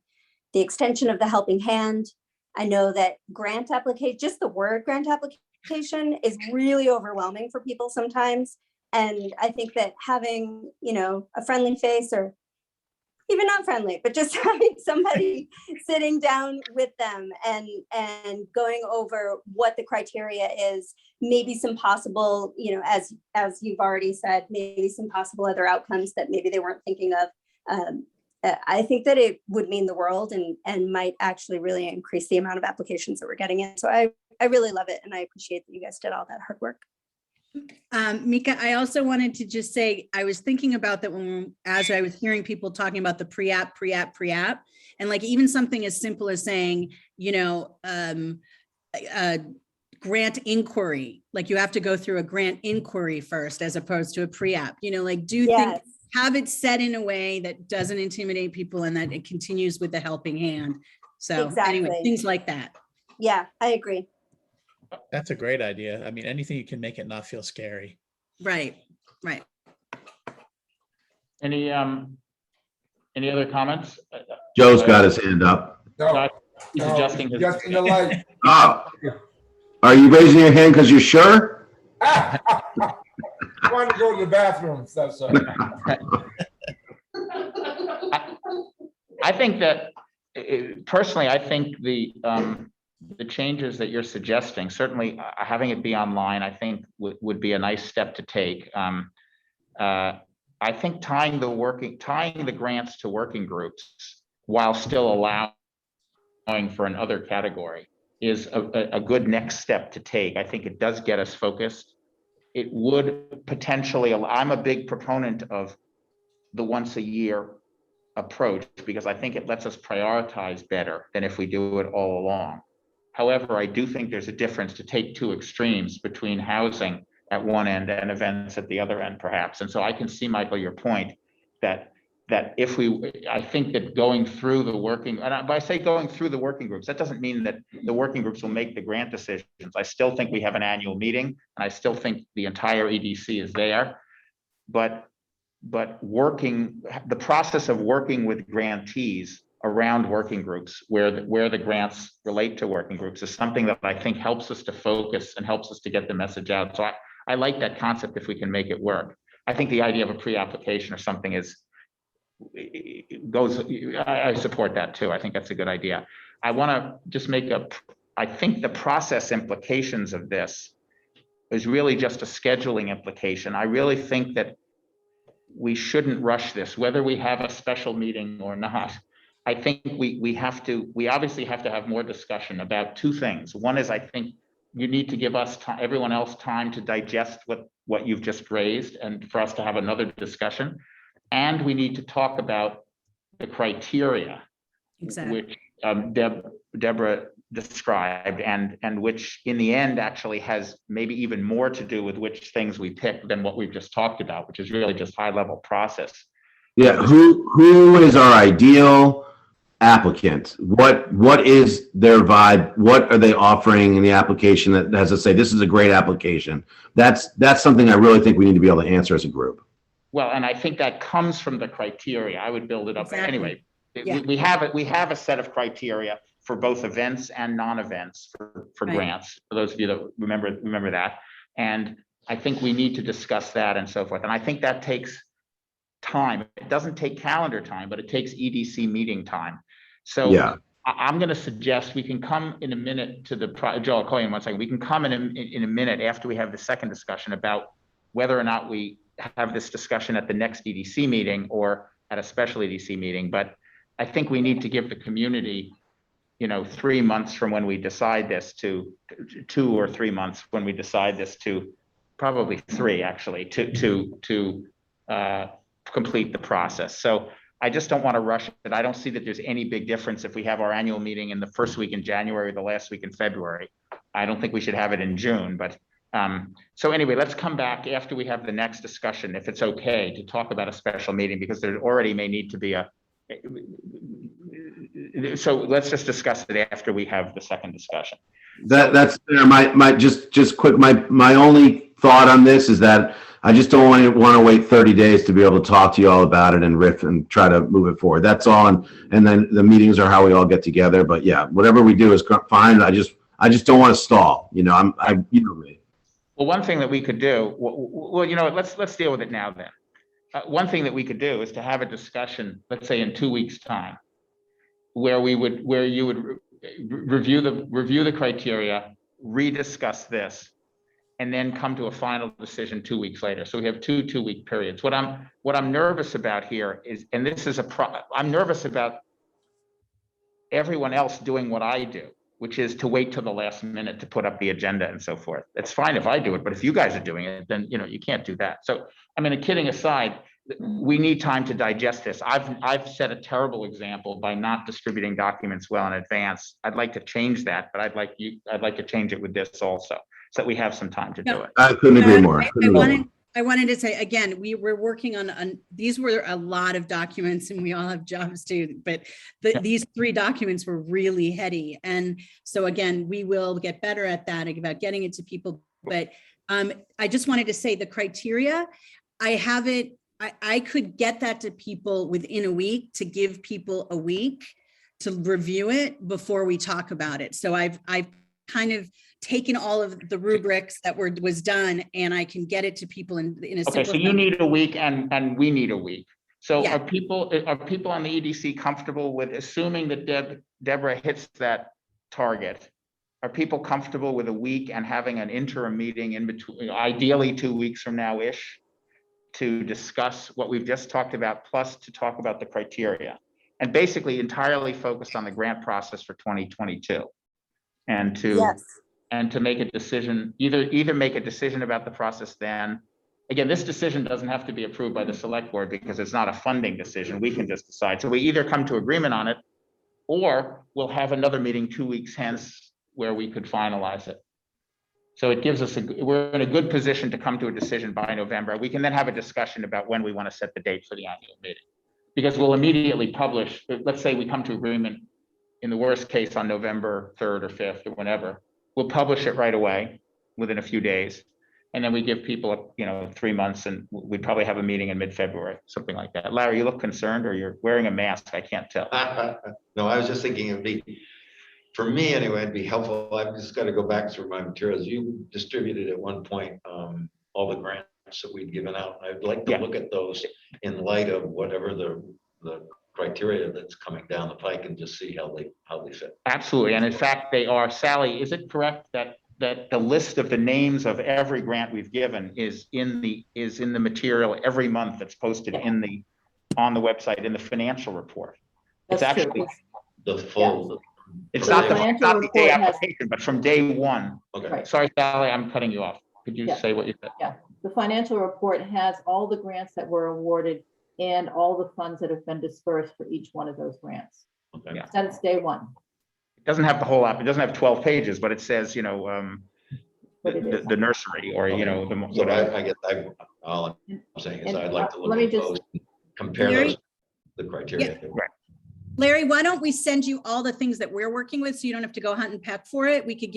extension of the helping hand. I know that grant application, just the word grant application is really overwhelming for people sometimes. And I think that having, a friendly face, or even not friendly, but just having somebody sitting down with them and going over what the criteria is, maybe some possible, as you've already said, maybe some possible other outcomes that maybe they weren't thinking of. I think that it would mean the world and might actually really increase the amount of applications that we're getting in. So I really love it. And I appreciate that you guys did all that hard work. Mika, I also wanted to just say, I was thinking about that as I was hearing people talking about the pre-app, and like even something as simple as saying, grant inquiry, like you have to go through a grant inquiry first, as opposed to a pre-app, think, have it set in a way that doesn't intimidate people and that it continues with the helping hand. So anyway, things like that. Yeah, I agree. That's a great idea. I mean, anything you can make it not feel scary. Right. Any other comments? Joe's got his hand up. No, He's adjusting his. adjusting the light. Oh, are you raising your hand because you're sure? I want to go to the bathroom and stuff, so. I think that personally, I think the changes that you're suggesting, certainly having it be online, I think would be a nice step to take. I think tying the grants to working groups while still allowing for another category is a good next step to take. I think it does get us focused. It would potentially, I'm a big proponent of the once a year approach, because I think it lets us prioritize better than if we do it all along. However, I do think there's a difference to take two extremes between housing at one end and events at the other end, perhaps. And so I can see, Michael, your point that I think that going through the working, and by say going through the working groups, that doesn't mean that the working groups will make the grant decisions. I still think we have an annual meeting, and I still think the entire EDC is there. But the process of working with grantees around working groups where the grants relate to working groups is something that I think helps us to focus and helps us to get the message out. So I like that concept if we can make it work. I think the idea of a pre-application or something I support that too. I think that's a good idea. I want to just I think the process implications of this is really just a scheduling implication. I really think that we shouldn't rush this, whether we have a special meeting or not. I think we obviously have to have more discussion about two things. One is, I think you need to give us everyone else time to digest what you've just raised and for us to have another discussion. And we need to talk about the criteria, exactly. Deborah described, and which in the end actually has maybe even more to do with which things we pick than what we've just talked about, which is really just high level process. Yeah, who is our ideal applicant? What is their vibe? What are they offering in the application that has to say this is a great application? That's something I really think we need to be able to answer as a group. Well, and I think that comes from the criteria. I would build it up Exactly. anyway. Yeah. We have a set of criteria for both events and non-events for Right. grants. For those of you that remember that, and I think we need to discuss that and so forth. And I think that takes time. It doesn't take calendar time, but it takes EDC meeting time. So Yeah. I'm going to suggest we can come in a minute to Joe, I'll call you in 1 second. We can come in a minute after we have the second discussion about whether or not we have this discussion at the next EDC meeting or at a special EDC meeting. But I think we need to give the community, 3 months from when we decide this to 2 or 3 months when we decide this to probably 3 actually to complete the process. So I just don't want to rush it. I don't see that there's any big difference if we have our annual meeting in the first week in January, or the last week in February. I don't think we should have it in June, but so anyway, let's come back after we have the next discussion, if it's okay, to talk about a special meeting, because there already may need to be so let's just discuss it after we have the second discussion. That's fair. My just quick, my only thought on this is that I just don't want to wait 30 days to be able to talk to you all about it and riff and try to move it forward. That's all. And then the meetings are how we all get together. But yeah, whatever we do is fine. I just don't want to stall. You know me. Well, one thing that we could do, well, let's deal with it now then. One thing that we could do is to have a discussion, let's say in 2 weeks' time, where you would review the criteria, rediscuss this, and then come to a final decision 2 weeks later. So we have 2-week periods. What I'm nervous about here is, and this is I'm nervous about everyone else doing what I do, which is to wait till the last minute to put up the agenda and so forth. It's fine if I do it, but if you guys are doing it, then you can't do that. So I mean, kidding aside, we need time to digest this. I've set a terrible example by not distributing documents well in advance. I'd like to change that, but I'd like to change it with this also, so that we have some time to do it. I couldn't agree more. I wanted to say, again, we were working on these were a lot of documents, and we all have jobs too, but these 3 documents were really heady. And so again, we will get better at that, about getting it to people. But I just wanted to say the criteria, I have it, I could get that to people within a week, to give people a week to review it before we talk about it. So I've kind of taken all of the rubrics that was done, and I can get it to people in a okay. So you need a week, and we need a week. So yeah. Are people on the EDC comfortable with assuming that Deborah hits that target? Are people comfortable with a week and having an interim meeting in between, ideally 2 weeks from now-ish, to discuss what we've just talked about, plus to talk about the criteria, and basically entirely focused on the grant process for 2022, and to make a decision, either make a decision about the process then. Again, this decision doesn't have to be approved by the select board because it's not a funding decision. We can just decide. So we either come to agreement on it, or we'll have another meeting 2 weeks hence where we could finalize it. So it gives us we're in a good position to come to a decision by November. We can then have a discussion about when we want to set the date for the annual meeting, because we'll immediately publish. Let's say we come to agreement in the worst case on November 3rd or 5th or whenever. We'll publish it right away within a few days. And then we give people, 3 months, and we'd probably have a meeting in mid-February, something like that. Larry, you look concerned, or you're wearing a mask. I can't tell. No, I was just thinking it'd be, for me anyway, it'd be helpful. I've just got to go back through my materials. You distributed at one point all the grants that we'd given out. I'd like to look at those in light of whatever the criteria that's coming down the pike, and just see how they fit. Absolutely. And in fact, they are. Sally, is it correct that the list of the names of every grant we've given is in the material every month that's posted on the website in the financial report? That's it's actually true. The full. It's So not the the financial day report has- application, but from day one. Okay. Right. Sorry, Sally, I'm cutting you off. Could you say what you said? Yeah, the financial report has all the grants that were awarded and all the funds that have been dispersed for each one of those grants. Okay. Yeah. since day one. It doesn't have the whole app. It doesn't have 12 pages, but it says, But it is. the nursery or, So I guess all I'm saying is And, I'd like to let look me at just- those, compare Larry? those, the criteria. Larry, why don't we send you all the things that we're working with so you don't have to go hunt and peck for it? We could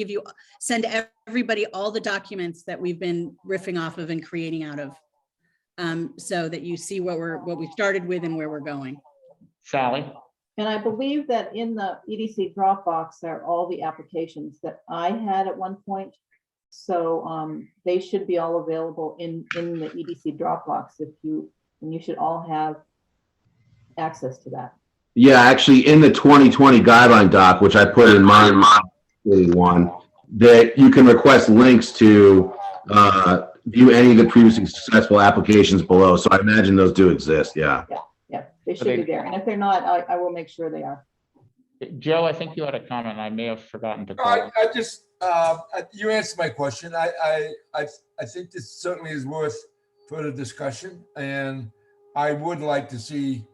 send everybody all the documents that we've been riffing off of and creating out of. So that you see what we started with and where we're going. Sally? And I believe that in the EDC Dropbox are all the applications that I had at one point. So they should be all available in the EDC Dropbox and you should all have access to that. Yeah, actually, in the 2020 guideline doc, which I put in mine, one, that you can request links to view any of the previously successful applications below. So I imagine those do exist. Yeah. Yeah, they should be there. And if they're not, I will make sure they are. Joe, I think you had a comment. I may have forgotten to call. I just, you answered my question. I think this certainly is worth further discussion, and I would like to see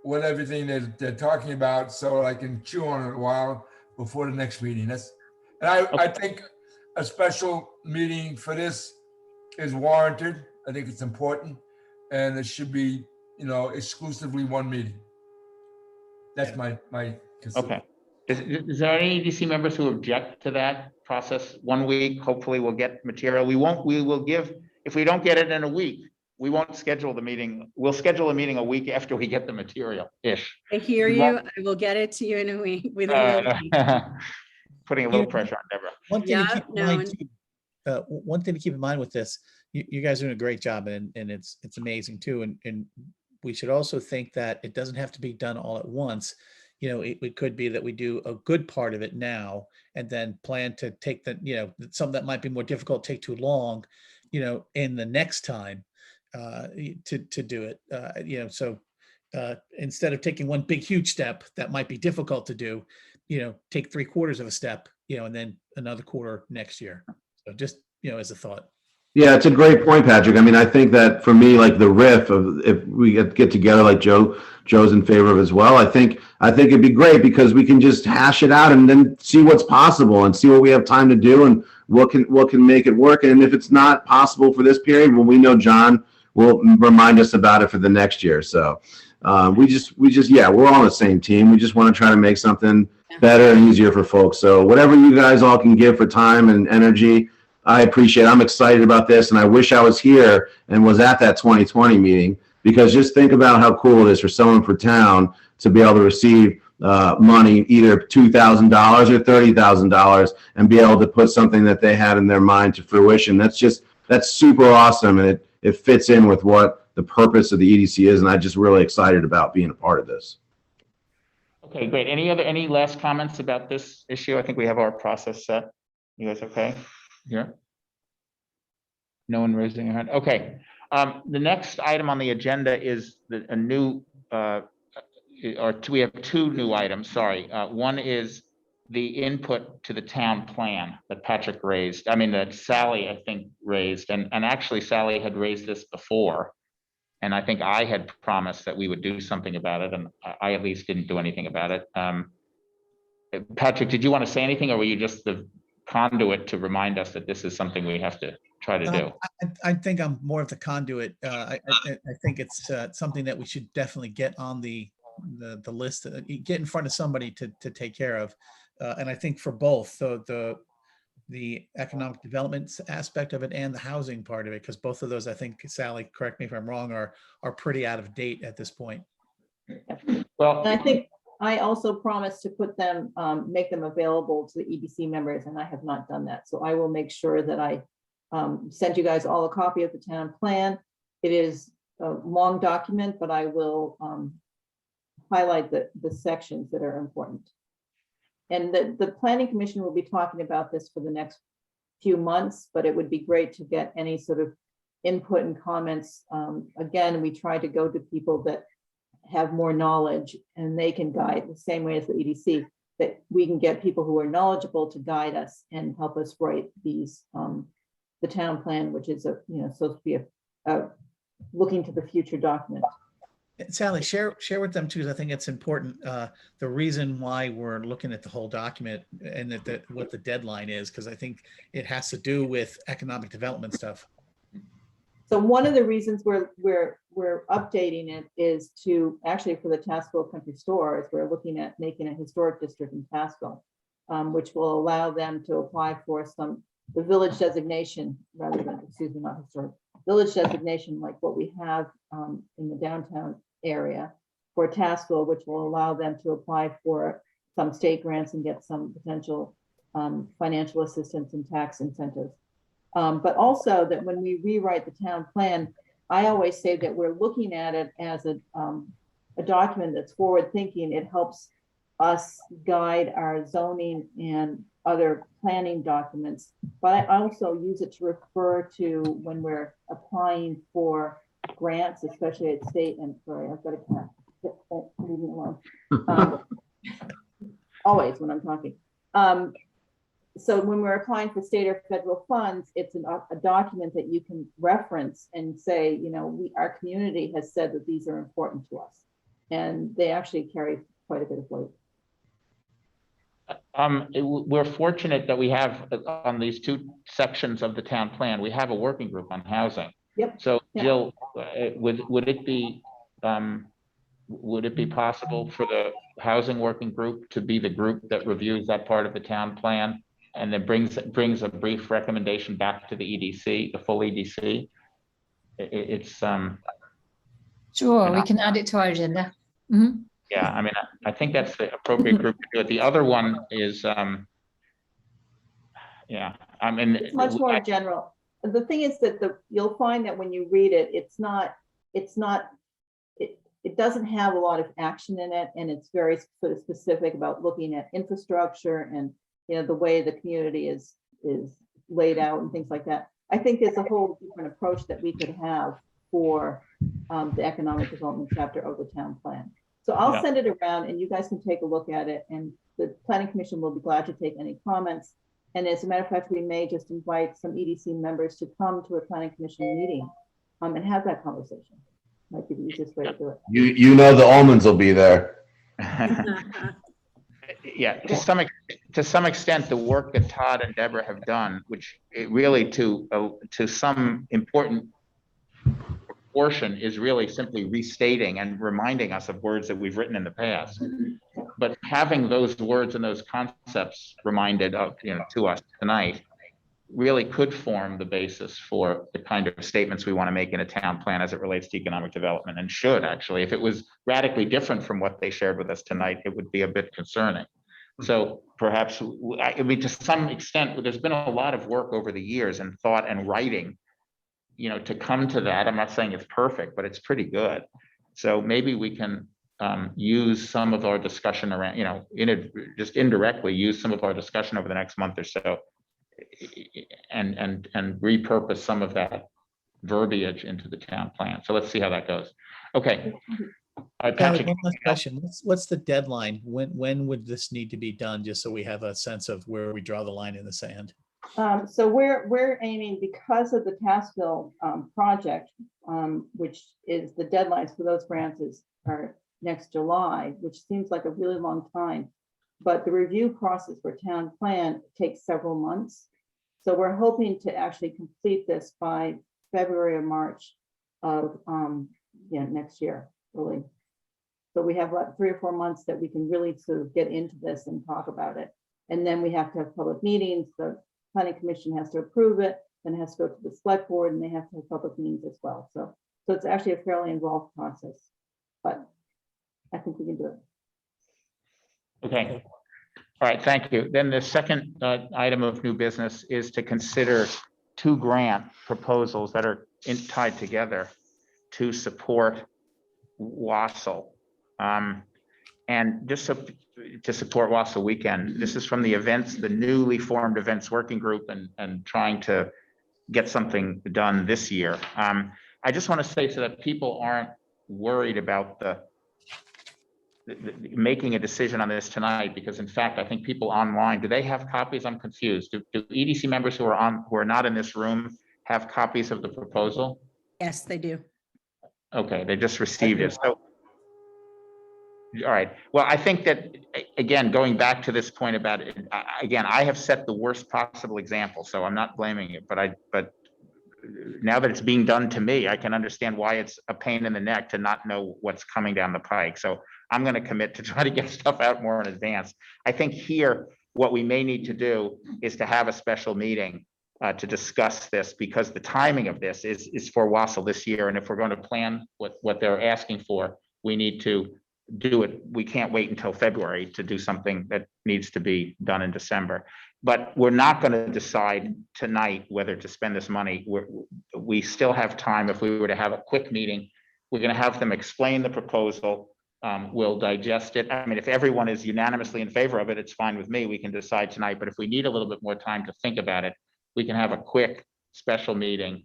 what everything they're talking about, so I can chew on it a while before the next meeting. I think a special meeting for this is warranted. I think it's important, and it should be, exclusively one meeting. That's my Okay. Is there any EDC members who object to that process? 1 week, hopefully we'll get material. We will give, if we don't get it in a week, we won't schedule the meeting. We'll schedule a meeting a week after we get the material-ish. I hear you. I will get it to you in a week. Putting a little pressure on Deborah. One thing to Yeah, keep in mind, one thing to keep in mind with this, you guys are doing a great job, and it's amazing too. And we should also think that it doesn't have to be done all at once. It could be that we do a good part of it now and then plan to take some that might be more difficult, take too long, in the next time to do it. So instead of taking one big, huge step that might be difficult to do, take 3/4 of a step, and then another quarter next year. So just, as a thought. Yeah, it's a great point, Patrick. I mean, I think that for me, like the riff of if we get together, like Joe's in favor of as well. I think it'd be great because we can just hash it out and then see what's possible and see what we have time to do and what can make it work. And if it's not possible for this period, well, we know John will remind us about it for the next year. So we just we're all on the same team. We just want to try to make something better and easier for folks. So whatever you guys all can give for time and energy, I appreciate it. I'm excited about this, and I wish I was here and was at that 2020 meeting, because just think about how cool it is for someone for town to be able to receive money, either $2,000 or $30,000, and be able to put something that they had in their mind to fruition. That's super awesome, and it fits in with what the purpose of the EDC is, and I'm just really excited about being a part of this. Okay, great. Any last comments about this issue? I think we have our process set. You guys okay? Yeah. No one raising their hand. Okay. The next item on the agenda is we have two new items. Sorry. One is the input to the town plan that Patrick raised. I mean, that Sally, I think, raised, and actually Sally had raised this before. And I think I had promised that we would do something about it, and I at least didn't do anything about it. Patrick, did you want to say anything, or were you just the conduit to remind us that this is something we have to try to do? I think I'm more of the conduit. I think it's something that we should definitely get on the list, get in front of somebody to take care of. And I think for both the economic development aspect of it and the housing part of it, because both of those, I think, Sally, correct me if I'm wrong, are pretty out of date at this point. Well, And I think I also promised to put them, make them available to the EDC members, and I have not done that. So I will make sure that I send you guys all a copy of the town plan. It is a long document, but I will highlight the sections that are important. And the planning commission will be talking about this for the next few months, but it would be great to get any sort of input and comments. Again, we try to go to people that have more knowledge, and they can guide the same way as the EDC, that we can get people who are knowledgeable to guide us and help us write these, the town plan, which is supposed to be a looking to the future document. Sally, share with them too, 'cause I think it's important, the reason why we're looking at the whole document and what the deadline is, because I think it has to do with economic development stuff. So one of the reasons we're updating it is to, actually for the Tassville Country Stores, we're looking at making a historic district in Tassville, which will allow them to apply for the village designation rather than, excuse me, not historic, village designation like what we have in the downtown area for Tassville, which will allow them to apply for some state grants and get some potential financial assistance and tax incentives. But also that when we rewrite the town plan, I always say that we're looking at it as a document that's forward thinking. It helps us guide our zoning and other planning documents, but I also use it to refer to when we're applying for grants, especially at state and, sorry, I've got a cat. Leave me alone. Always when I'm talking. So when we're applying for state or federal funds, it's a document that you can reference and say, you know, our community has said that these are important to us. And they actually carry quite a bit of weight. We're fortunate that we have on these two sections of the town plan, we have a working group on housing. Yep. So Yeah. Jill, would it be possible for the housing working group to be the group that reviews that part of the town plan and then brings a brief recommendation back to the EDC, the full EDC? It's Sure, we can add it to our agenda. Mhm. yeah, I mean, I think that's the appropriate group to do it. The other one is yeah, I mean, It's much more general. The thing is that you'll find that when you read it, it doesn't have a lot of action in it, and it's very sort of specific about looking at infrastructure and, you know, the way the community is laid out and things like that. I think there's a whole different approach that we could have for the economic development chapter of the town plan. So I'll send it around and you guys can take a look at it, and the planning commission will be glad to take any comments. And as a matter of fact, we may just invite some EDC members to come to a planning commission meeting and have that conversation. Might be the easiest way to do it. You know the almonds will be there. Yeah, to some extent, the work that Todd and Deborah have done, which it really to some important portion is really simply restating and reminding us of words that we've written in the past. But having those words and those concepts reminded of, you know, to us tonight really could form the basis for the kind of statements we want to make in a town plan as it relates to economic development, and should actually. If it was radically different from what they shared with us tonight, it would be a bit concerning. So perhaps, I mean, to some extent, there's been a lot of work over the years and thought and writing, you know, to come to that. I'm not saying it's perfect, but it's pretty good. So maybe we can use some of our discussion around, you know, just indirectly use some of our discussion over the next month or so, and repurpose some of that verbiage into the town plan. So let's see how that goes. Okay. Patrick, One last question. What's the deadline? When would this need to be done, just so we have a sense of where we draw the line in the sand? So we're aiming, because of the Tassville project, which is the deadlines for those grants are next July, which seems like a really long time. But the review process for town plan takes several months. So we're hoping to actually complete this by February or March of next year, really. So we have about 3 or 4 months that we can really sort of get into this and talk about it. And then we have to have public meetings. The planning commission has to approve it, then it has to go to the select board, and they have to have public meetings as well. So it's actually a fairly involved process, but I think we can do it. okay. All right, thank you. Then the second item of new business is to consider 2 grant proposals that are tied together to support Wausau. And just to support Wausau Weekend. This is from the newly formed events working group, and trying to get something done this year. I just want to say, so that people aren't worried about the making a decision on this tonight, because in fact, I think people online, do they have copies? I'm confused. Do EDC members who are not in this room have copies of the proposal? Yes, they do. Okay, they just received it. All right. Well, I think that, again, going back to this point about it, again, I have set the worst possible example, so I'm not blaming it, but now that it's being done to me, I can understand why it's a pain in the neck to not know what's coming down the pike. So I'm going to commit to try to get stuff out more in advance. I think here, what we may need to do is to have a special meeting to discuss this, because the timing of this is for Wausau this year. And if we're going to plan what they're asking for, we need to do it. We can't wait until February to do something that needs to be done in December. But we're not going to decide tonight whether to spend this money. We still have time. If we were to have a quick meeting, we're going to have them explain the proposal. We'll digest it. I mean, if everyone is unanimously in favor of it, it's fine with me. We can decide tonight. But if we need a little bit more time to think about it, we can have a quick special meeting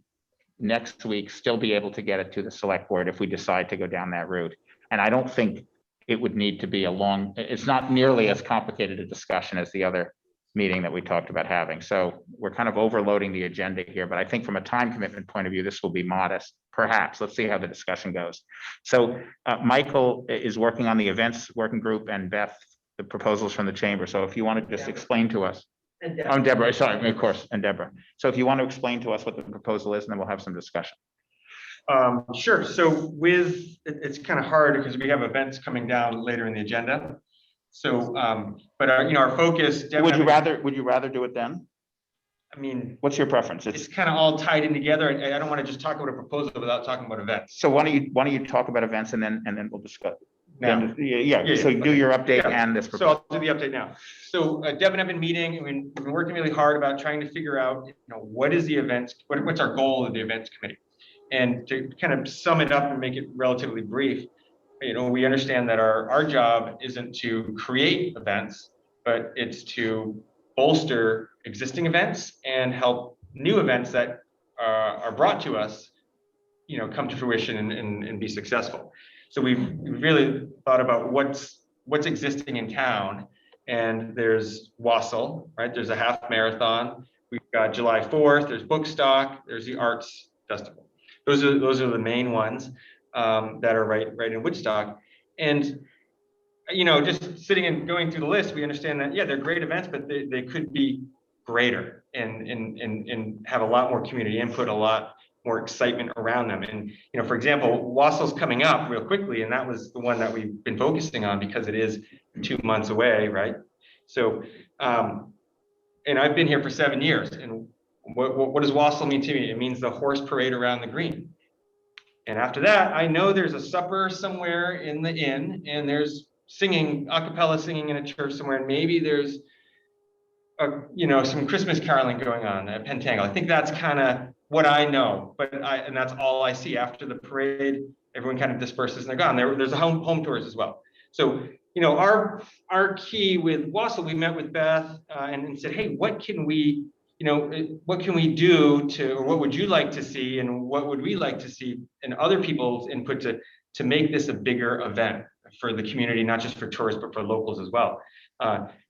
next week, still be able to get it to the select board if we decide to go down that route. And I don't think it would need to be it's not nearly as complicated a discussion as the other meeting that we talked about having. So we're kind of overloading the agenda here, but I think from a time commitment point of view, this will be modest, perhaps. Let's see how the discussion goes. So Michael is working on the events working group, and Beth, the proposals from the chamber. So if you want to just explain to us. I'm Deborah, sorry, of course, and Deborah. So if you want to explain to us what the proposal is, and then we'll have some discussion. Sure. So it's kind of hard because we have events coming down later in the agenda. So, but our focus. Would you rather do it then? I mean, what's your preference? It's kind of all tied in together, and I don't want to just talk about a proposal without talking about events. So why don't you talk about events and then we'll discuss. Now. Yeah. So do your update and this proposal. So I'll do the update now. So Deb and I have been meeting, and we've been working really hard about trying to figure out, what is the events, what's our goal of the events committee? And to kind of sum it up and make it relatively brief, we understand that our job isn't to create events, but it's to bolster existing events and help new events that are brought to us, come to fruition and be successful. So we've really thought about what's existing in town, and there's Wausau, right? There's a half marathon. We've got July 4th. There's Bookstock. There's the Arts Festival. Those are the main ones that are right in Woodstock. And just sitting and going through the list, we understand that they're great events, but they could be greater and have a lot more community input, a lot more excitement around them. And for example, Wausau's coming up real quickly, and that was the one that we've been focusing on because it is 2 months away, right? So, and I've been here for 7 years, and what does Wausau mean to me? It means the horse parade around the green. And after that, I know there's a supper somewhere in the inn, and there's singing, a cappella singing in a church somewhere, and maybe there's some Christmas caroling going on at Pentangle. I think that's kind of what I know, and that's all I see. After the parade, everyone kind of disperses and they're gone. There's a home tours as well. So, our key with Wausau, we met with Beth and said, hey, what can we do or what would you like to see, and what would we like to see, and other people's input to make this a bigger event for the community, not just for tourists, but for locals as well.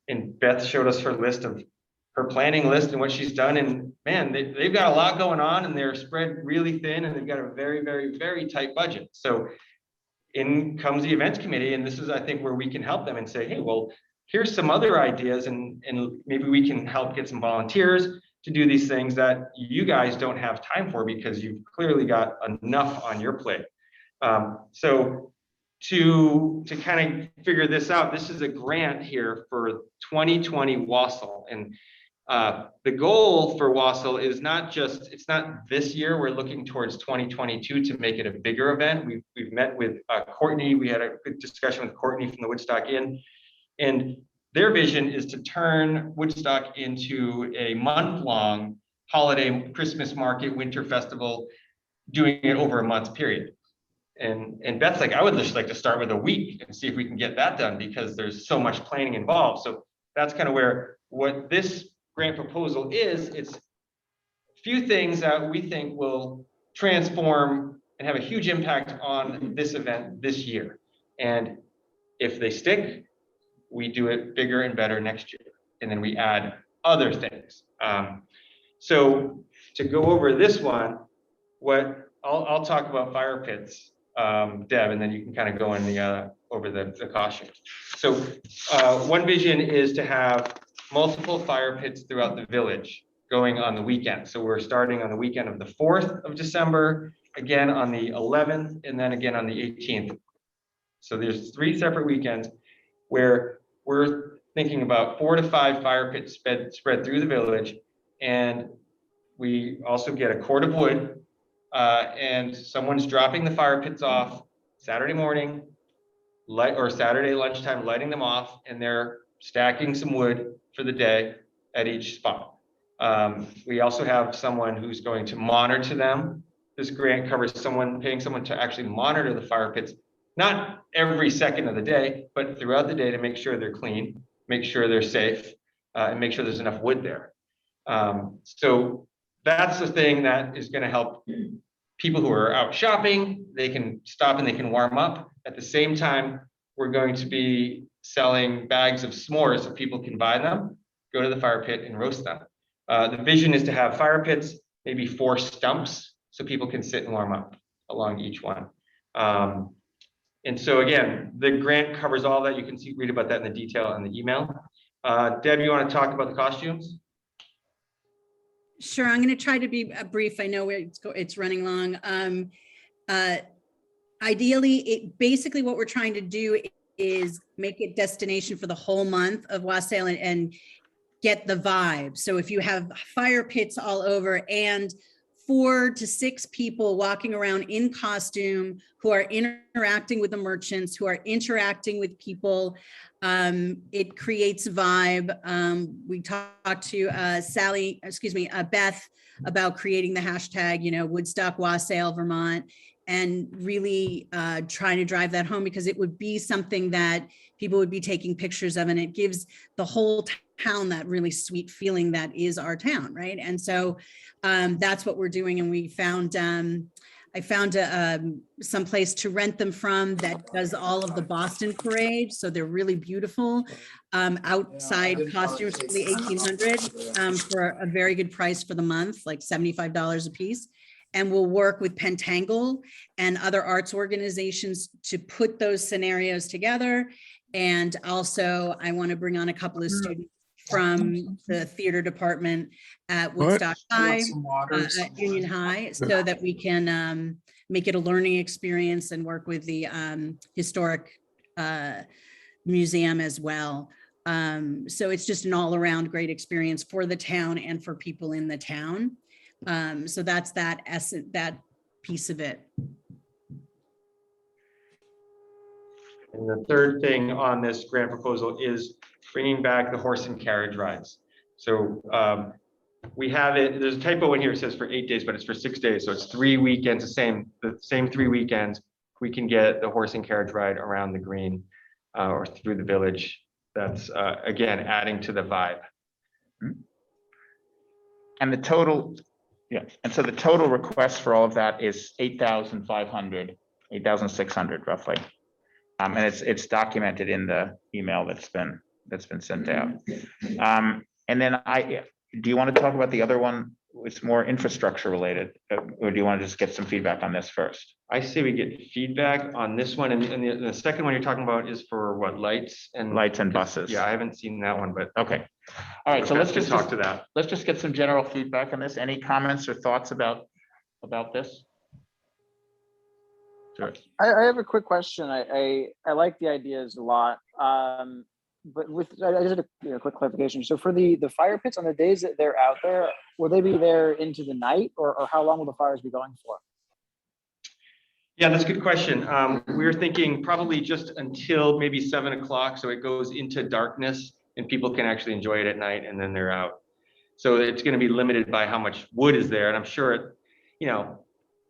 And Beth showed us her planning list and what she's done. And man, they've got a lot going on, and they're spread really thin, and they've got a very, very, very tight budget. So in comes the events committee. And this is, I think, where we can help them and say, hey, well, here's some other ideas, and maybe we can help get some volunteers to do these things that you guys don't have time for because you've clearly got enough on your plate. So to kind of figure this out, this is a grant here for 2020 Wausau. And the goal for Wausau is it's not this year. We're looking towards 2022 to make it a bigger event. We've met with Courtney. We had a good discussion with Courtney from the Woodstock Inn. And their vision is to turn Woodstock into a month-long holiday Christmas market, winter festival, doing it over a month period. And Beth's like, I would just like to start with a week and see if we can get that done, because there's so much planning involved. So that's kind of what this grant proposal is. It's a few things that we think will transform and have a huge impact on this event this year. And if they stick, we do it bigger and better next year. And then we add other things. So to go over this one, I'll talk about fire pits, Deb, and then you can kind of go in the over the costumes. So one vision is to have multiple fire pits throughout the village going on the weekend. So we're starting on the weekend of the 4th of December, again on the 11th, and then again on the 18th. So there's 3 separate weekends where we're thinking about 4 to 5 fire pits spread through the village. And we also get a cord of wood, and someone's dropping the fire pits off Saturday morning, or Saturday lunchtime, lighting them off, and they're stacking some wood for the day at each spot. We also have someone who's going to monitor them. This grant covers paying someone to actually monitor the fire pits, not every second of the day, but throughout the day, to make sure they're clean, make sure they're safe, and make sure there's enough wood there. So that's the thing that is going to help people who are out shopping. They can stop and they can warm up. At the same time, we're going to be selling bags of s'mores so people can buy them, go to the fire pit and roast them. The vision is to have fire pits, maybe 4 stumps, so people can sit and warm up along each one. And so again, the grant covers all that. You can read about that in the detail in the email. Deb, you want to talk about the costumes? Sure, I'm going to try to be brief. I know it's running long. Ideally, basically what we're trying to do is make it destination for the whole month of Wassail and get the vibe. So if you have fire pits all over and 4 to 6 people walking around in costume who are interacting with the merchants, who are interacting with people, it creates a vibe. We talked to Beth about creating the hashtag, Woodstock Wassail Vermont, and really trying to drive that home, because it would be something that people would be taking pictures of, and it gives the whole town that really sweet feeling that is our town, right? And so that's what we're doing. And we found, I found some place to rent them from that does all of the Boston parade. So they're really beautiful outside costumes for the 1800 for a very good price for the month, like $75 a piece. And we'll work with Pentangle and other arts organizations to put those scenarios together. And also I want to bring on a couple of students from the theater department at Woodstock High, at Union High, so that we can make it a learning experience and work with the historic museum as well. So it's just an all around great experience for the town and for people in the town. So that's that piece of it. And the third thing on this grant proposal is bringing back the horse and carriage rides. So we have it, there's a typo in here, it says for 8 days, but it's for 6 days. So it's 3 weekends, the same 3 weekends. We can get the horse and carriage ride around the green or through the village. That's again, adding to the vibe. And the total, and so the total request for all of that is 8,500, 8,600 roughly. And it's documented in the email that's been sent out. And then do you want to talk about the other one? It's more infrastructure related, or do you want to just get some feedback on this first? I say we get feedback on this one, and the second one you're talking about is for what, lights and buses? Yeah, I haven't seen that one, but okay. All right, so let's just talk to that. Let's just get some general feedback on this. Any comments or thoughts about this? Sure. I have a quick question. I like the ideas a lot. But I just had a quick clarification. So for the fire pits, on the days that they're out there, will they be there into the night, or how long will the fires be going for? Yeah, that's a good question. We're thinking probably just until maybe 7 o'clock. So it goes into darkness and people can actually enjoy it at night, and then they're out. So it's going to be limited by how much wood is there. And I'm sure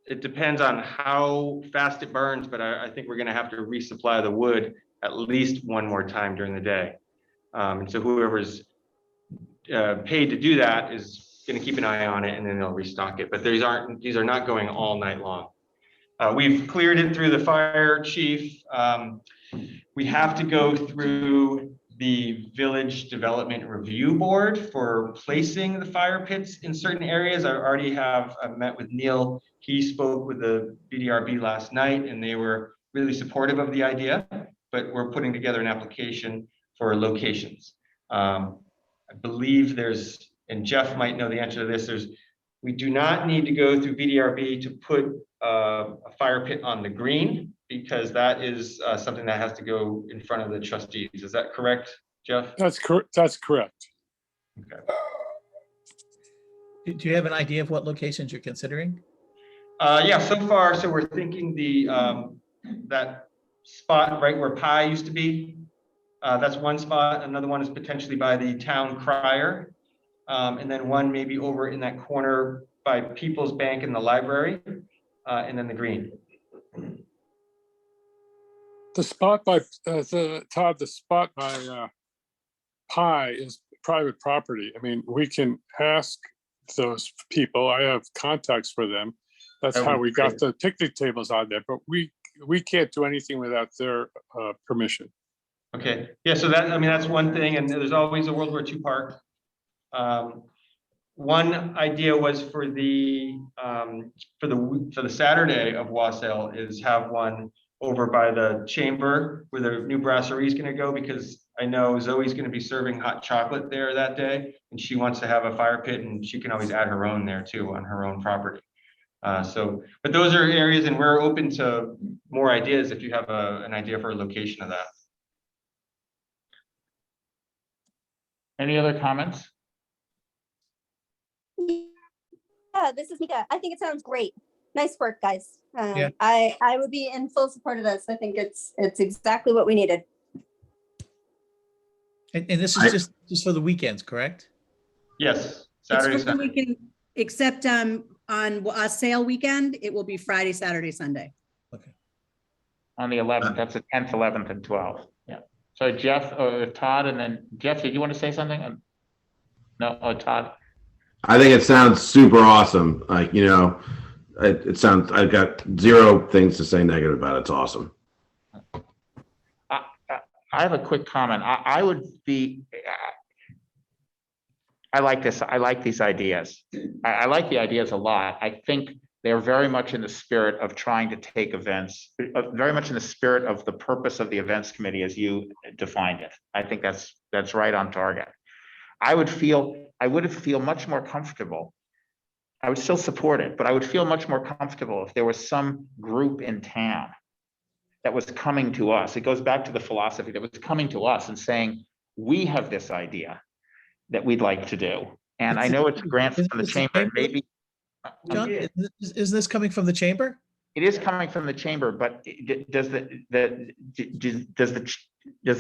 it depends on how fast it burns, but I think we're going to have to resupply the wood at least one more time during the day. And so whoever's paid to do that is going to keep an eye on it, and then they'll restock it. But these are not going all night long. We've cleared it through the fire chief. We have to go through the village development review board for placing the fire pits in certain areas. I've met with Neil. He spoke with the BDRB last night, and they were really supportive of the idea. but we're putting together an application for locations. I believe there's, and Jeff might know the answer to this, we do not need to go through VDRB to put a fire pit on the green, because that is something that has to go in front of the trustees. Is that correct, Jeff? That's correct. That's correct. Okay. Do you have an idea of what locations you're considering? Yeah, so far, so we're thinking that spot right where Pi used to be. That's one spot. Another one is potentially by the town crier. And then one maybe over in that corner by People's Bank in the library, and then the green. The spot by Todd, the spot by Pi is private property. I mean, we can ask those people. I have contacts for them. That's how we got the picnic tables on there, but we can't do anything without their permission. Okay, yeah, so that, I mean, that's one thing, and there's always a World War II park. One idea was for the Saturday of Wassail is have one over by the chamber where the new brasserie is going to go, because I know Zoe's going to be serving hot chocolate there that day, and she wants to have a fire pit, and she can always add her own there too on her own property. But those are areas, and we're open to more ideas if you have an idea for a location of that. Any other comments? Yeah, this is Mika. I think it sounds great. Nice work, guys. Yeah. I would be in full support of this. I think it's exactly what we needed. And this is just for the weekends, correct? Yes, It's Saturday, for the Sunday. weekend, except on a sale weekend, it will be Friday, Saturday, Sunday. Okay. On the 11th, that's the 10th, 11th, and 12th. Yeah. So Jeff or Todd, and then Jeff, did you want to say something? No, Todd. I think it sounds super awesome. Like, you know, it sounds, I've got zero things to say negative about it. It's awesome. I have a quick comment. I would be, I like this. I like these ideas. I like the ideas a lot. I think they're very much in the spirit of trying to take events, very much in the spirit of the purpose of the events committee as you defined it. I think that's right on target. I would feel much more comfortable. I would still support it, but I would feel much more comfortable if there was some group in town that was coming to us. It goes back to the philosophy that was coming to us and saying, we have this idea that we'd like to do. And I know it's a grant from the chamber, maybe. John, is this coming from the chamber? It is coming from the chamber, but does the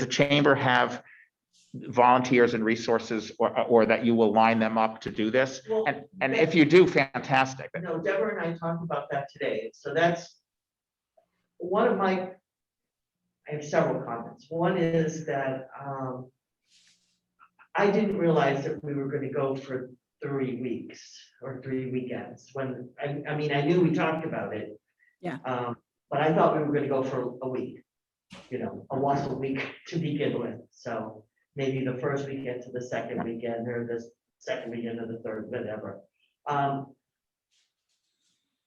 chamber have volunteers and resources, or that you will line them up to do this? Well, and if you do, fantastic. No, Deborah and I talked about that today. So that's one of my, I have several comments. One is that I didn't realize that we were going to go for 3 weeks or 3 weekends. When I mean, I knew we talked about it. Yeah. But I thought we were going to go for a week, you know, a Wassail week to begin with. So maybe the first weekend to the second weekend, or the second weekend to the third, whatever.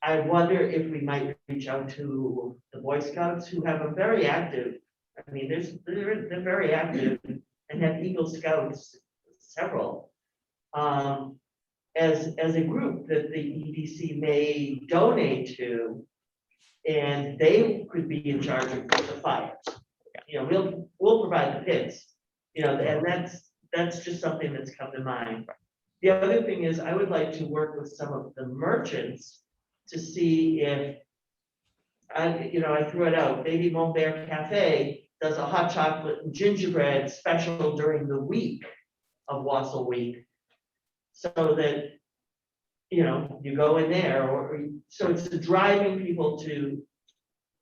I wonder if we might reach out to the Boy Scouts, who have a very active, I mean, they're very active and have Eagle Scouts, several, as a group that the EDC may donate to, and they could be in charge of the fires. You know, we'll provide the pits, you know, and that's just something that's come to mind. The other thing is, I would like to work with some of the merchants to see if, I threw it out, maybe Mon Bear Cafe does a hot chocolate and gingerbread special during the week of Wassail Week. So that, you go in there, so it's driving people to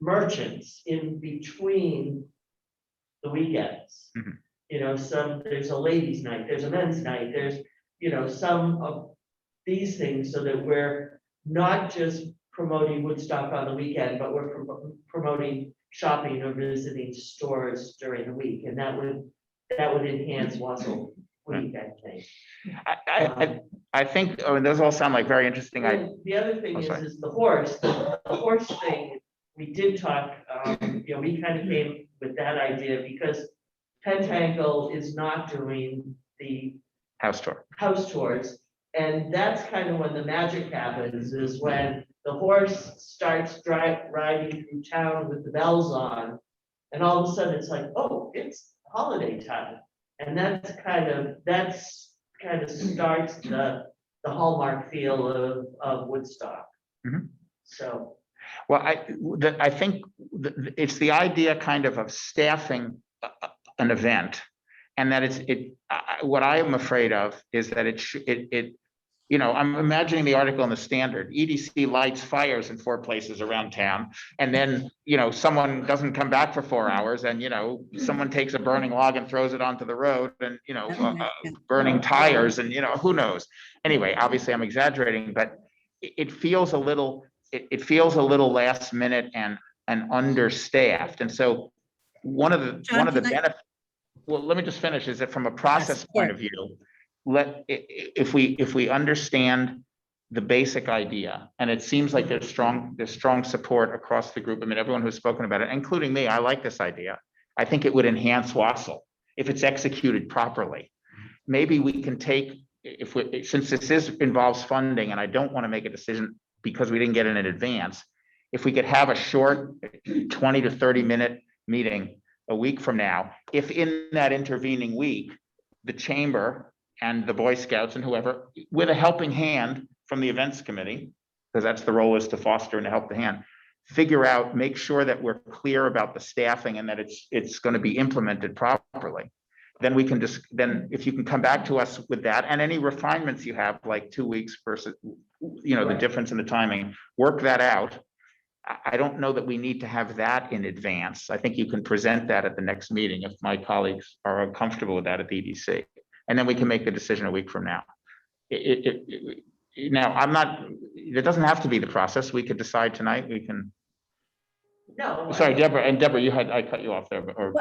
merchants in between the weekends. Mhm. There's a ladies' night, there's a men's night, there's, some of these things, so that we're not just promoting Woodstock on the weekend, but we're promoting shopping or visiting stores during the week, and that would enhance Wassail Week, I think. I think, those all sound like very interesting. And the other thing Oh, sorry. is the horse. The horse thing we did talk, we kind of came with that idea because Pentangle is not doing the House tour. house tours. And that's kind of when the magic happens, is when the horse starts riding through town with the bells on. And all of a sudden it's like, oh, it's holiday time. And that's kind of starts the hallmark feel of Woodstock. Mhm. So, Well, I think it's the idea kind of staffing an event, and that what I am afraid of is that I'm imagining the article in the Standard. EDC lights fires in 4 places around town, and then someone doesn't come back for 4 hours, and someone takes a burning log and throws it onto the road, and burning tires, and who knows. Anyway, obviously I'm exaggerating, but it feels a little. It feels a little last minute and understaffed, and so one of the benefits. Well, let me just finish. Is that from a process point of view? If we understand the basic idea, and it seems like there's strong support across the group. I mean, everyone who's spoken about it, including me, I like this idea. I think it would enhance Wausau if it's executed properly. Maybe we can take, since this involves funding, and I don't want to make a decision because we didn't get it in advance, if we could have a short 20 to 30 minute meeting a week from now, if in that intervening week, the chamber and the Boy Scouts and whoever, with a helping hand from the events committee, because that's the role, is to foster and to help the hand, make sure that we're clear about the staffing and that it's going to be implemented properly. Then we can then if you can come back to us with that and any refinements you have, like 2 weeks versus, the difference in the timing, work that out. I don't know that we need to have that in advance. I think you can present that at the next meeting if my colleagues are comfortable with that at the EDC. And then we can make the decision a week from now. Now, it doesn't have to be the process. We could decide tonight. We can. no. Sorry, Deborah. And Deborah, I cut you off there. Well,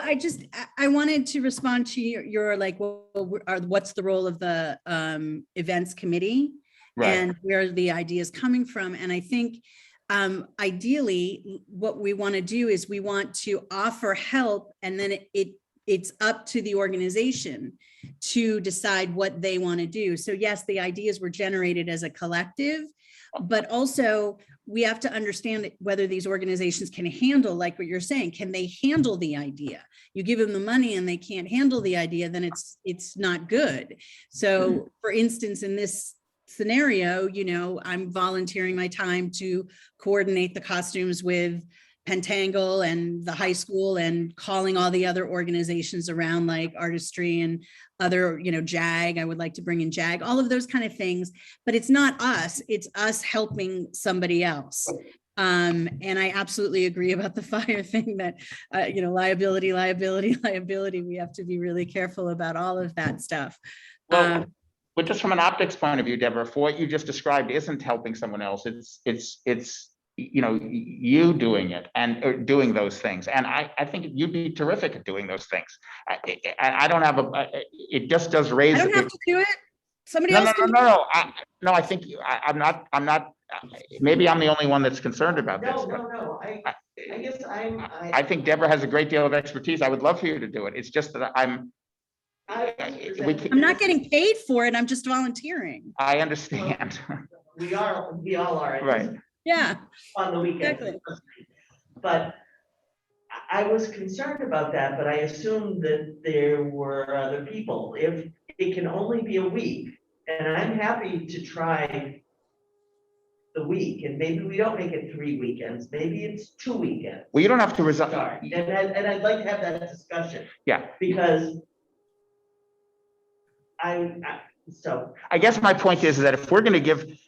I wanted to respond to your like, what's the role of the events committee, Right. and where the idea is coming from. And I think ideally what we want to do is we want to offer help, and then it's up to the organization to decide what they want to do. So yes, the ideas were generated as a collective, but also we have to understand whether these organizations can handle, like what you're saying, can they handle the idea? You give them the money and they can't handle the idea, then it's not good. So for instance, in this scenario, I'm volunteering my time to coordinate the costumes with Pentangle and the high school, and calling all the other organizations around, like artistry and other, JAG. I would like to bring in JAG, all of those kind of things, but it's not us, it's us helping somebody else. And I absolutely agree about the fire thing, that, liability. We have to be really careful about all of that stuff. Well, but just from an optics point of view, Deborah, for what you just described isn't helping someone else. It's you doing it or doing those things. And I think you'd be terrific at doing those things. I don't have it just does raise. I don't have to do it. Somebody else can. No, I think I'm not, maybe I'm the only one that's concerned about this. No. I guess I think Deborah has a great deal of expertise. I would love for you to do it. It's just that I'm not getting paid for it. I'm just volunteering. I understand. We all are. Right. Yeah. On the weekend. Exactly. But I was concerned about that, but I assumed that there were other people. If it can only be a week, and I'm happy to try the week, and maybe we don't make it 3 weekends, maybe it's 2 weekends. Well, you don't have to resign. And I'd like to have that discussion. Yeah. Because I guess my point is that if we're going to give,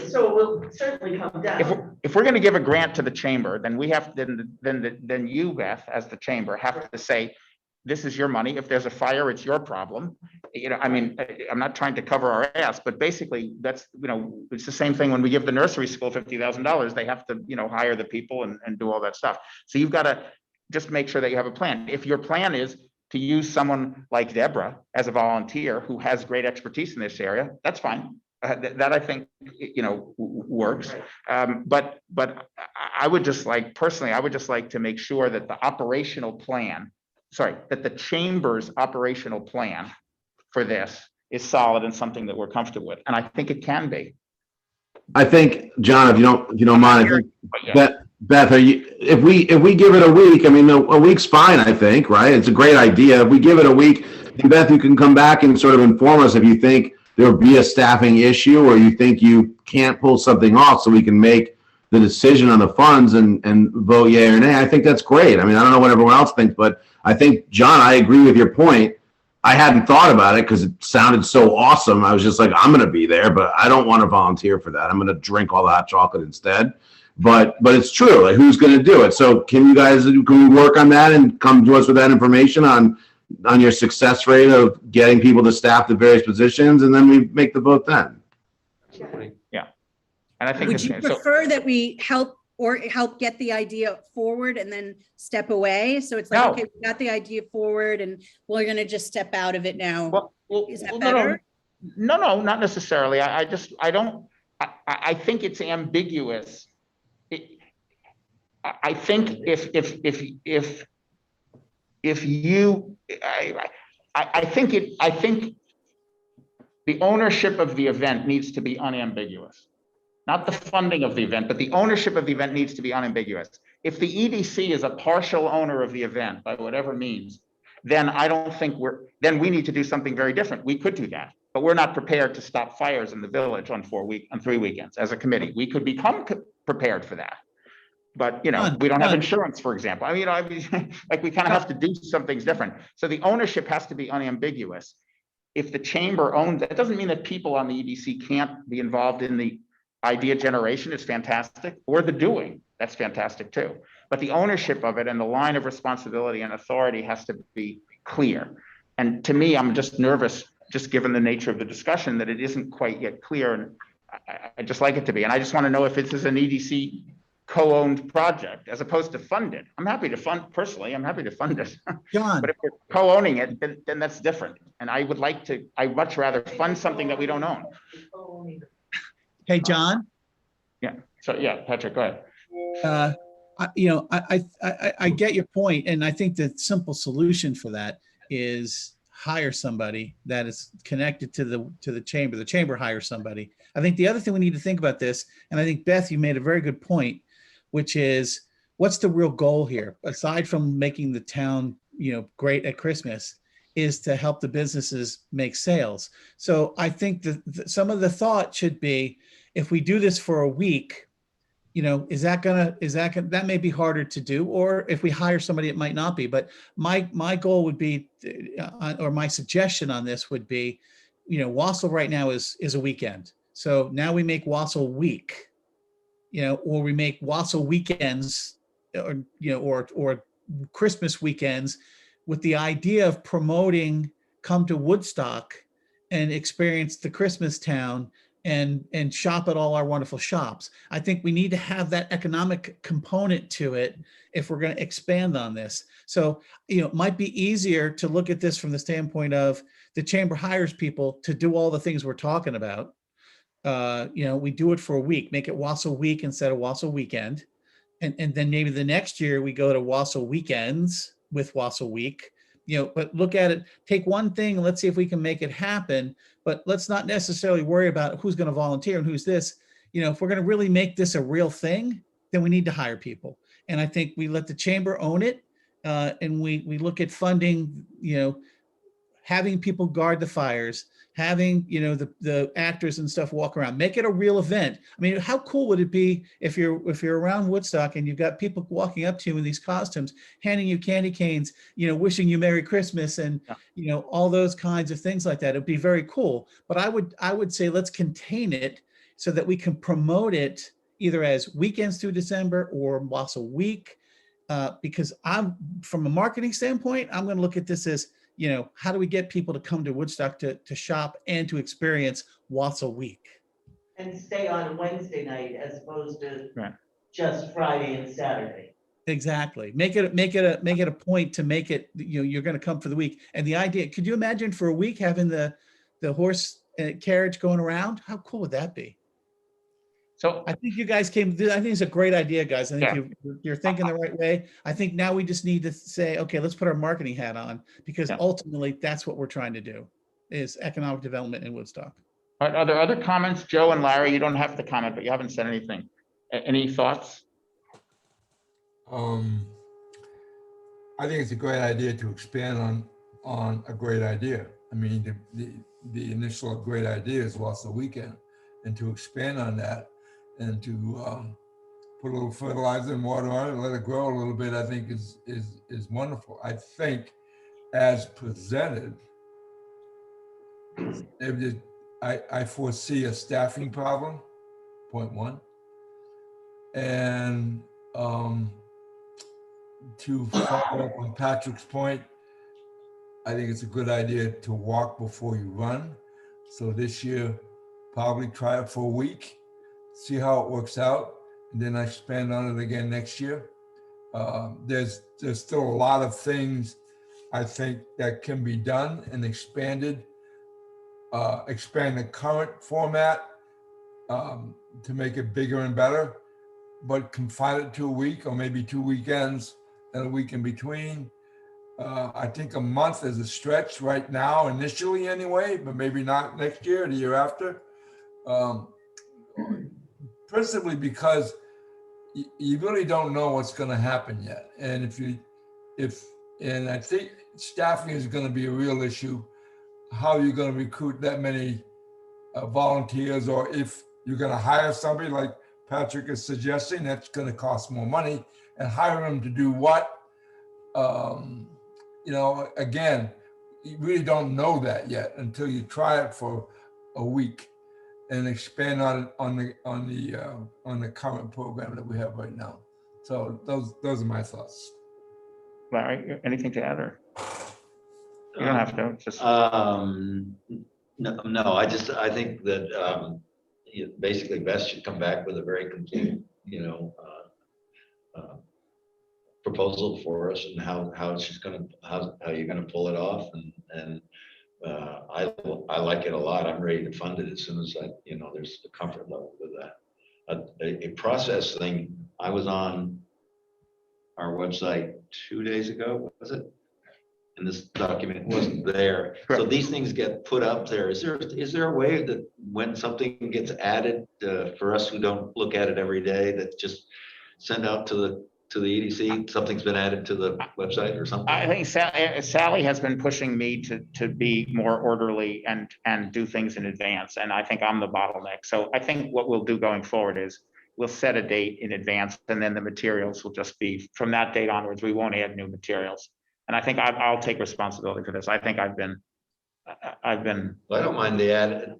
so it will certainly come down. If we're going to give a grant to the chamber, then we have, then you, Beth, as the chamber, have to say, this is your money. If there's a fire, it's your problem. I mean, I'm not trying to cover our ass, but basically that's, it's the same thing when we give the nursery school $50,000, they have to, hire the people and do all that stuff. So you've got to just make sure that you have a plan. If your plan is to use someone like Deborah as a volunteer who has great expertise in this area, that's fine. That I think, works. But I would just like, personally, I would just like to make sure that the operational plan, that the chamber's operational plan for this is solid and something that we're comfortable with. And I think it can be. I think, John, if you don't mind, I think Yeah. Beth, if we give it a week, I mean, a week's fine, I think, right? It's a great idea. If we give it a week, then Beth, you can come back and sort of inform us if you think there'll be a staffing issue or you think you can't pull something off so we can make the decision on the funds and vote yea or nay. I think that's great. I mean, I don't know what everyone else thinks, but I think, John, I agree with your point. I hadn't thought about it because it sounded so awesome. I was just like, I'm going to be there, but I don't want to volunteer for that. I'm going to drink all the hot chocolate instead. But it's true. Like, who's going to do it? So can we work on that and come to us with that information on your success rate of getting people to staff the various positions, and then we make the vote then. Yeah. And I think Would you prefer that we help get the idea forward and then step away? So it's like, No. okay, we got the idea forward and we're going to just step out of it now. Is that well, better? No, not necessarily. I think it's ambiguous. I think I think the ownership of the event needs to be unambiguous. Not the funding of the event, but the ownership of the event needs to be unambiguous. If the EDC is a partial owner of the event by whatever means, then I don't think then we need to do something very different. We could do that, but we're not prepared to stop fires in the village on 3 weekends as a committee. We could become prepared for that. But, we don't have insurance, for example. I mean, like, we kind of have to do some things different. So the ownership has to be unambiguous. If the chamber owns it, doesn't mean that people on the EDC can't be involved in the idea generation. Is fantastic, or the doing. That's fantastic too. But the ownership of it and the line of responsibility and authority has to be clear. And to me, I'm just nervous, just given the nature of the discussion, that it isn't quite yet clear. And I just like it to be. And I just want to know if this is an EDC co-owned project as opposed to funded. I'm happy to fund it. John. But if we're co-owning it, then that's different. And I'd much rather fund something that we don't own. Hey, John. Yeah. So yeah, Patrick, go ahead. I get your point, and I think the simple solution for that is hire somebody that is connected to the chamber. The chamber hires somebody. I think the other thing we need to think about this, and I think Beth, you made a very good point, which is, what's the real goal here aside from making the town great at Christmas, is to help the businesses make sales. So I think that some of the thought should be, if we do this for a week, that may be harder to do, or if we hire somebody, it might not be. But my goal would be, or my suggestion on this would be, Wausau right now is a weekend. So now we make Wausau week, or we make Wausau weekends, or Christmas weekends, with the idea of promoting, come to Woodstock and experience the Christmas town and shop at all our wonderful shops. I think we need to have that economic component to it if we're going to expand on this. So, it might be easier to look at this from the standpoint of the chamber hires people to do all the things we're talking about. We do it for a week, make it Wausau week instead of Wausau weekend. And then maybe the next year we go to Wausau weekends with Wausau week, but look at it, take one thing and let's see if we can make it happen. But let's not necessarily worry about who's going to volunteer and who's this. If we're going to really make this a real thing, then we need to hire people. And I think we let the chamber own it, and we look at funding, having people guard the fires, having, the actors and stuff walk around, make it a real event. I mean, how cool would it be if you're around Woodstock and you've got people walking up to you in these costumes, handing you candy canes, wishing you Merry Christmas, and, all those kinds of things like that. It'd be very cool. But I would say, let's contain it so that we can promote it either as weekends through December or Wausau week. Because from a marketing standpoint, I'm going to look at this as, how do we get people to come to Woodstock to shop and to experience Wausau week? And stay on Wednesday night as opposed to Right. just Friday and Saturday. Exactly. Make it a point to make it, you're going to come for the week. And the idea, could you imagine for a week having the horse carriage going around. How cool would that be? So I think you guys I think it's a great idea, guys. I think Yeah. you're thinking the right way. I think now we just need to say, okay, let's put our marketing hat on, because Yeah. ultimately that's what we're trying to do, is economic development in Woodstock. are there other comments? Joe and Larry, you don't have to comment, but you haven't said anything. Any thoughts? I think it's a great idea to expand on a great idea. I mean, the initial great idea is Lost the Weekend, and to expand on that and to put a little fertilizer and water on it and let it grow a little bit, I think is wonderful. I think as presented, I foresee a staffing problem, point one. And to follow up on Patrick's point, I think it's a good idea to walk before you run. So this year, probably try it for a week, see how it works out, and then expand on it again next year. There's still a lot of things I think that can be done and expanded. Expand the current format to make it bigger and better, but confine it to a week or maybe 2 weekends and a week in between. I think a month is a stretch right now, initially anyway, but maybe not next year or the year after. Principally because you really don't know what's going to happen yet. And and I think staffing is going to be a real issue. How you're going to recruit that many volunteers, or if you're going to hire somebody like Patrick is suggesting, that's going to cost more money, and hire them to do what? Again, you really don't know that yet until you try it for a week and expand on the current program that we have right now. So those are my thoughts. Larry, anything to add, or? You don't have to, just. No, I think that basically Beth should come back with a very complete, proposal for us, and how you're gonna pull it off, and I like it a lot. I'm ready to fund it as soon as there's a comfort level with that. A process thing, I was on our website 2 days ago, was it? And this document wasn't there. So these things get put up there. Is there a way that when something gets added, for us who don't look at it every day, that just send out to the EDC, something's been added to the website or something? I think Sally has been pushing me to be more orderly and do things in advance, and I think I'm the bottleneck. So I think what we'll do going forward is we'll set a date in advance, and then the materials will just be from that date onwards. We won't add new materials. And I think I'll take responsibility for this. I think I've been. Well, I don't mind the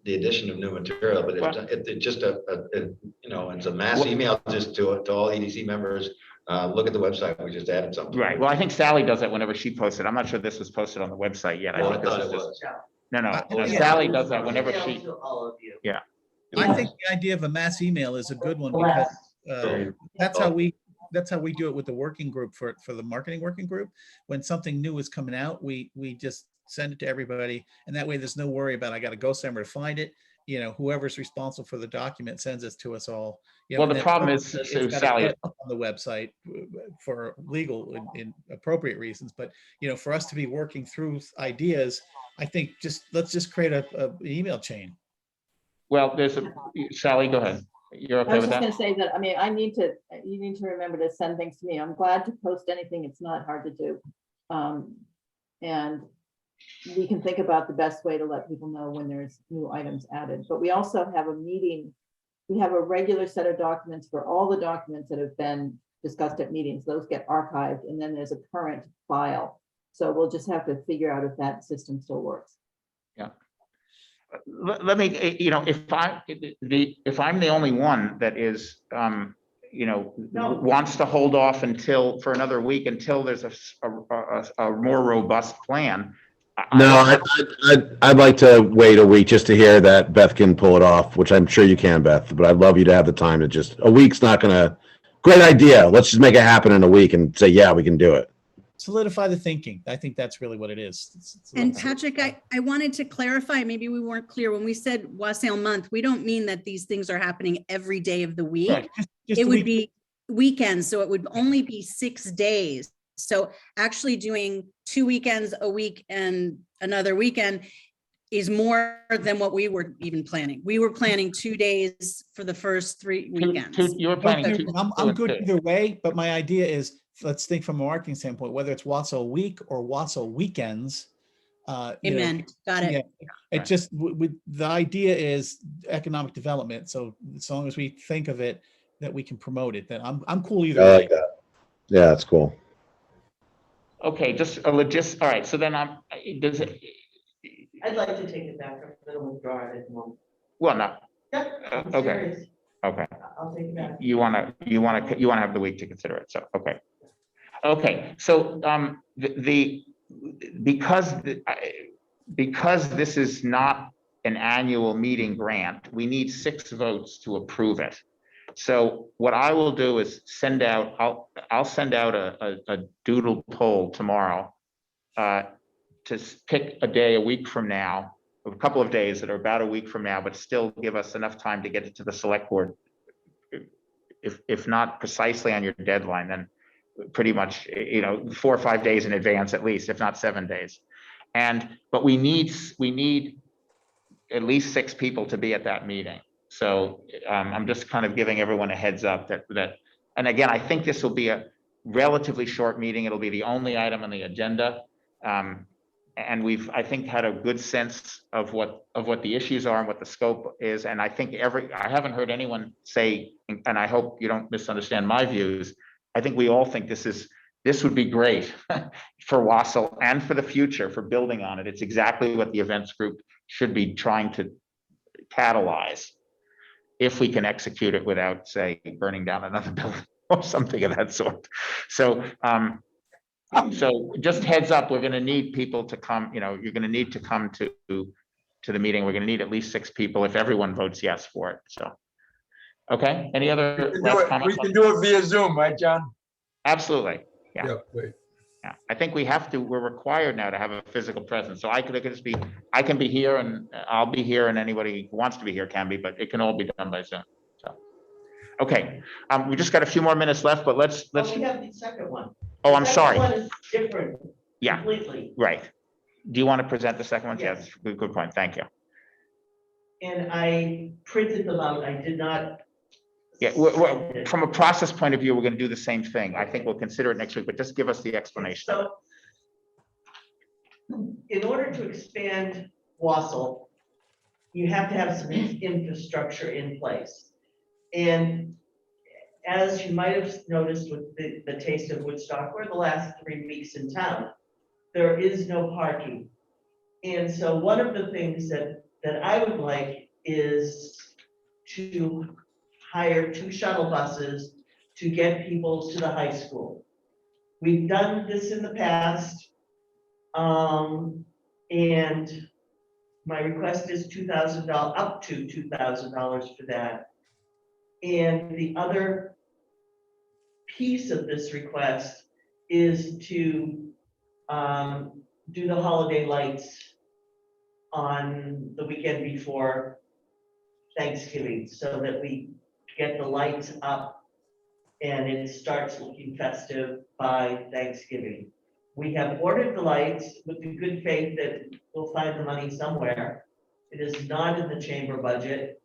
addition of new material, but it's just it's a mass email just to all EDC members. Look at the website. We just added something. Right. Well, I think Sally does it whenever she posts it. I'm not sure this was posted on the website yet. I thought it was. No. Sally does that whenever she. To all of you. Yeah. I think the idea of a mass email is a good one, because that's how we do it with the working group for the marketing working group. When something new is coming out, we just send it to everybody, and that way there's no worry about I got to go somewhere to find it. Whoever's responsible for the document sends it to us all. Well, the problem is, Sally, on the website for legal and appropriate reasons, but for us to be working through ideas, I think let's just create a email chain. Well, Sally, go ahead. You're okay with that? I was just gonna say that, you need to remember to send things to me. I'm glad to post anything. It's not hard to do. And we can think about the best way to let people know when there's new items added. But we also have a meeting. We have a regular set of documents for all the documents that have been discussed at meetings. Those get archived, and then there's a current file. So we'll just have to figure out if that system still works. Yeah. Let me, if I'm the only one that is, wants to hold off for another week until there's a more robust plan. No, I'd like to wait a week just to hear that Beth can pull it off, which I'm sure you can, Beth, but I'd love you to have the time a week's not gonna, great idea. Let's just make it happen in a week and say, yeah, we can do it. solidify the thinking. I think that's really what it is. And Patrick, I wanted to clarify, maybe we weren't clear when we said wassail month, we don't mean that these things are happening every day of the week. Right, just It a would week. be weekends, so it would only be 6 days. So actually doing 2 weekends a week and another weekend is more than what we were even planning. We were planning 2 days for the first 3 weekends. You were planning Okay, two. I'm good either way, but my idea is, let's think from a marketing standpoint, whether it's wassail week or wassail weekends. You know, Amen. Got it. yeah, it just, the idea is economic development. So as long as we think of it, that we can promote it, then I'm cool either I way. like that. Yeah, that's cool. Okay, just a all right, so then does it, I'd like to take it back. I'm gonna withdraw it at the moment. well, no, Yeah, I'm okay, serious. okay. I'll take it back. You wanna have the week to consider it, so, okay. Okay, so, because this is not an annual meeting grant, we need 6 votes to approve it. So what I will do is I'll send out a doodle poll tomorrow to pick a day a week from now, a couple of days that are about a week from now, but still give us enough time to get it to the select board. If not precisely on your deadline, then pretty much, 4 or 5 days in advance at least, if not 7 days. But we need at least 6 people to be at that meeting. So I'm just kind of giving everyone a heads up that, and again, I think this will be a relatively short meeting. It'll be the only item on the agenda. And we've, I think, had a good sense of what the issues are and what the scope is. And I think I haven't heard anyone say, and I hope you don't misunderstand my views, I think we all think this would be great for Wausau and for the future, for building on it. It's exactly what the events group should be trying to catalyze, if we can execute it without, say, burning down another building or something of that sort. So, so just heads up, we're going to need people to come. You're going to need to come to the meeting. We're going to need at least 6 people if everyone votes yes for it. So, okay. Any other last comments? We can do it via Zoom, right, John? Absolutely. Yeah. Yep, great. Yeah, I think we're required now to have a physical presence. So I can be here and I'll be here, and anybody who wants to be here can be, but it can all be done by Zoom. So, okay. We just got a few more minutes left, but let's. We have the second one. Oh, I'm sorry. The second one is different. Yeah. Completely. Right. Do you want to present the second one? Yes. Yes. Good point. Thank you. And I printed them out. I did not. Yeah, from a process point of view, we're going to do the same thing. I think we'll consider it next week, but just give us the explanation. So, in order to expand Wausau, you have to have some infrastructure in place. And as you might have noticed with the Taste of Woodstock, we're the last 3 weeks in town, there is no parking. And so one of the things that I would like is to hire 2 shuttle buses to get people to the high school. We've done this in the past. And my request is $2,000, up to $2,000 for that. And the other piece of this request is to do the holiday lights on the weekend before Thanksgiving, so that we get the lights up and it starts looking festive by Thanksgiving. We have ordered the lights with the good faith that we'll find the money somewhere. It is not in the chamber budget.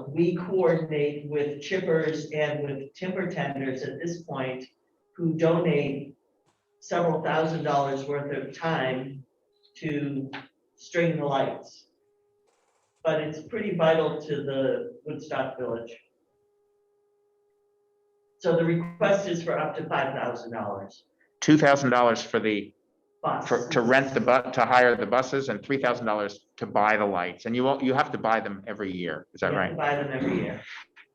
We coordinate with chippers and with timber tenders at this point, who donate several $1,000s worth of time to string the lights. But it's pretty vital to the Woodstock Village. So the request is for up to $5,000. $2,000 for the Bus. to rent to hire the buses, and $3,000 to buy the lights. And you have to buy them every year. Is that You have right? to buy them every year.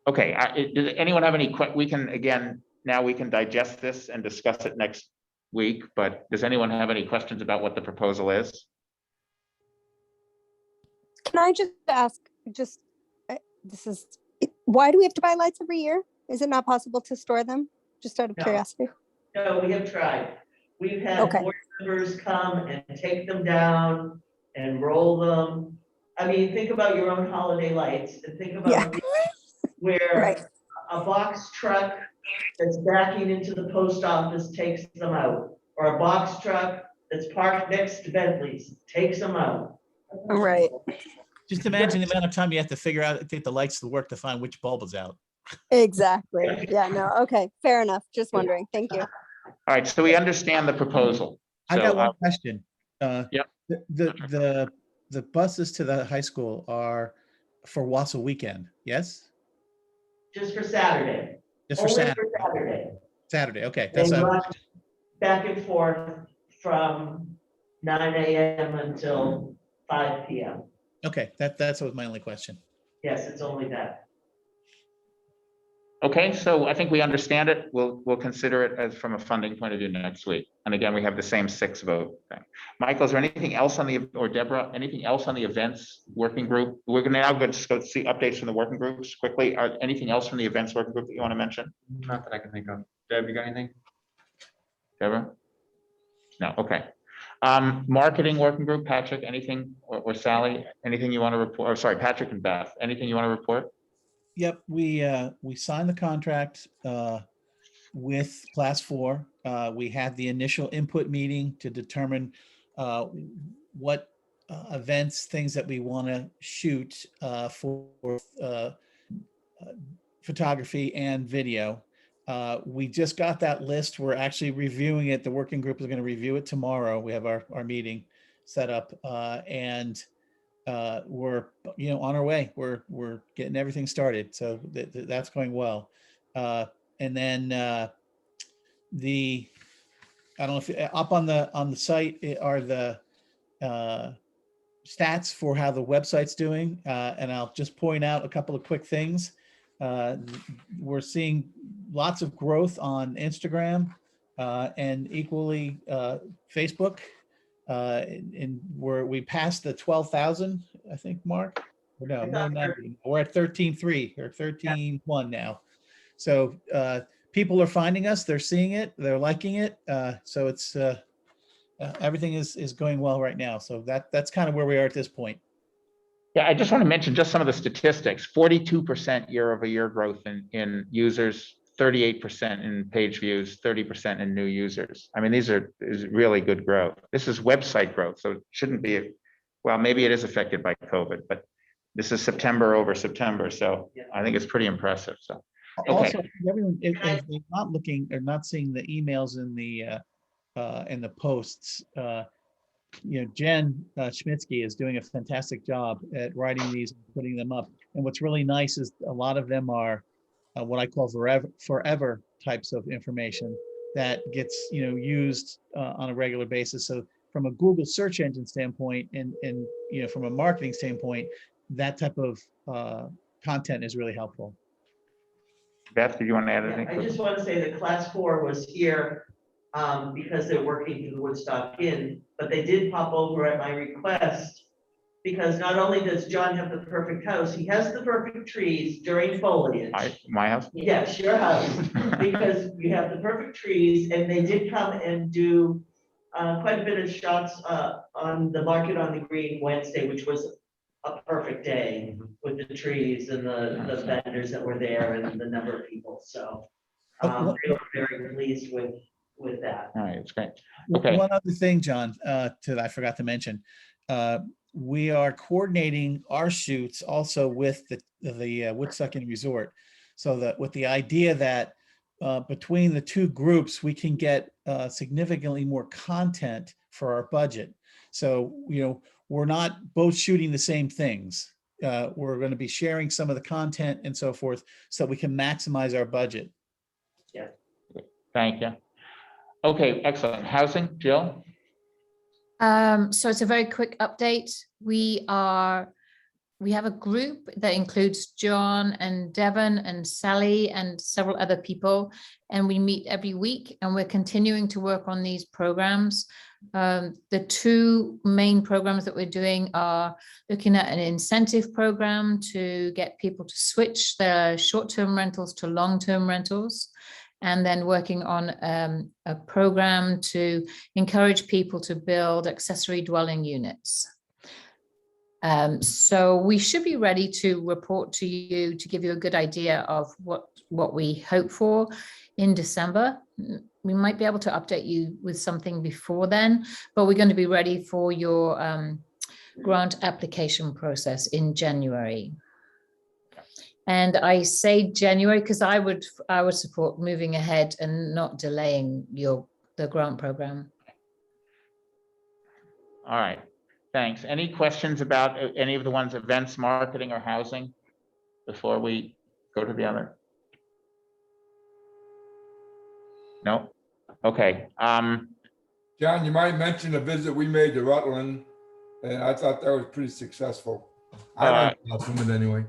Okay. Does anyone have any we can digest this and discuss it next week, but does anyone have any questions about what the proposal is? Can I just ask, why do we have to buy lights every year? Is it not possible to store them? Just out of No. curiosity. No, we have tried. We've had Okay. board members come and take them down and roll them. I mean, think about your own holiday lights and think Yeah. about where Right. a box truck that's backing into the post office takes them out, or a box truck that's parked next to Bentley's takes them out. Right. Just imagine the amount of time you have to figure out, get the lights to work to find which bulb is out. Exactly. Yeah, no, okay, fair enough. Just wondering. Thank you. All right, so we understand the proposal. I got So, one question. Yep. The buses to the high school are for Wausau weekend, yes? Just for Saturday. Just for Only Saturday? for Saturday. Saturday, okay. They That's, run back and forth from 9 AM until 5 PM. okay, that's was my only question. Yes, it's only that. okay, so I think we understand it. We'll consider it as from a funding point of view next week. And again, we have the same 6 vote thing. Michael, is there anything else on the, or Deborah, anything else on the events working group? We're gonna now go just go see updates from the working groups quickly. Anything else from the events working group that you want to mention? Not that I can think of. Deb, you got anything? Deborah? No, okay. Marketing working group, Patrick, anything, or Sally, anything you want to report? Oh, sorry, Patrick and Beth, anything you want to report? Yep, we signed the contract with Class 4. We had the initial input meeting to determine what events, things that we want to shoot for photography and video. We just got that list. We're actually reviewing it. The working group is going to review it tomorrow. We have our meeting set up, and we're on our way. We're getting everything started, so that's going well. And then I don't know if up on the site are the stats for how the website's doing, and I'll just point out a couple of quick things. We're seeing lots of growth on Instagram and equally Facebook. And we passed the 12,000, I think, Mark. Or no, more than that. We're at 13.3 or 13.1 now. So people are finding us, they're seeing it, they're liking it. So it's everything is going well right now. So that's kind of where we are at this point. Yeah, I just want to mention just some of the statistics. 42% year-over-year growth in users, 38% in page views, 30% in new users. I mean, is really good growth. This is website growth, so it shouldn't be, well, maybe it is affected by COVID, but this is September over September, so I think it's pretty impressive. So, okay. Also, everyone, if they're not looking or not seeing the emails in the posts, Jen Schmitzky is doing a fantastic job at writing these and putting them up. And what's really nice is a lot of them are what I call forever types of information that gets used on a regular basis. So from a Google search engine standpoint and from a marketing standpoint, that type of content is really helpful. Beth, do you want to add anything? I just want to say that Class 4 was here because they're working through the Woodstock Inn, but they did pop over at my request because not only does John have the perfect house, he has the perfect trees during foliage. My house? Yes, your house, because you have the perfect trees, and they did come and do quite a bit of shots on the Market on the Green Wednesday, which was a perfect day with the trees and the vendors that were there and the number of people. So they were very pleased with that. All right, it's great. Okay. One other thing, John, that I forgot to mention. We are coordinating our shoots also with the Woodstock Inn Resort, so that with the idea that between the two groups, we can get significantly more content for our budget. So, we're not both shooting the same things. We're going to be sharing some of the content and so forth so that we can maximize our budget. Yeah. Thank you. Okay, excellent. Housing, Jill? So it's a very quick update. We have a group that includes John and Devon and Sally and several other people, and we meet every week, and we're continuing to work on these programs. The two main programs that we're doing are looking at an incentive program to get people to switch their short-term rentals to long-term rentals. and then working on a program to encourage people to build accessory dwelling units. So we should be ready to report to you to give you a good idea of what we hope for in December. We might be able to update you with something before then, but we're going to be ready for your grant application process in January. And I say January because I would support moving ahead and not delaying the grant program. All right, thanks. Any questions about any of the ones, events, marketing, or housing, before we go to the other? No? Okay. John, you might mention a visit we made to Rutland, and I thought that was pretty successful. I like it anyway.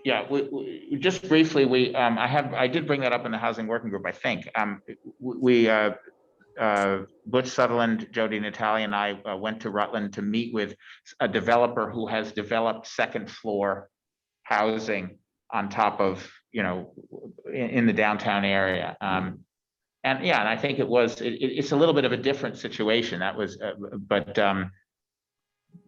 Yeah, we just briefly, I did bring that up in the housing working group, I think. Butch Sutherland, Jody Natali, and I went to Rutland to meet with a developer who has developed second floor housing on top of, in the downtown area. And yeah, and I think it's a little bit of a different situation. That was,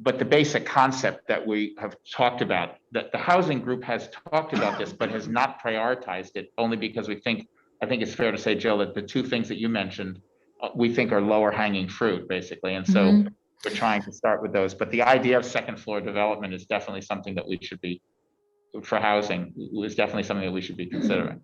but the basic concept that we have talked about, that the housing group has talked about this, but has not prioritized it, only because I think it's fair to say, Jill, that the two things that you mentioned, we think are lower hanging fruit, basically. And so we're trying to start with those. But the idea of second floor development is definitely something that we should be, for housing, is definitely something that we should be considering.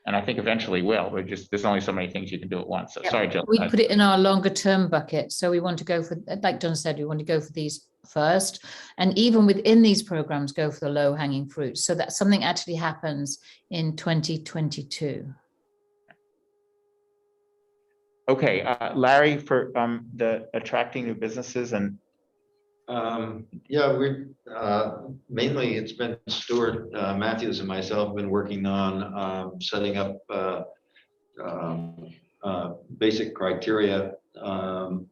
And I think eventually will. There's only so many things you can do at once. So yeah, sorry, Jill. We put it in our longer term bucket. So we want to go for, like Don said, we want to go for these first. And even within these programs, go for the low hanging fruit, so that something actually happens in 2022. Okay, Larry, for the attracting new businesses and. Yeah, we're mainly it's been Stuart Matthews and myself have been working on setting up basic criteria. We're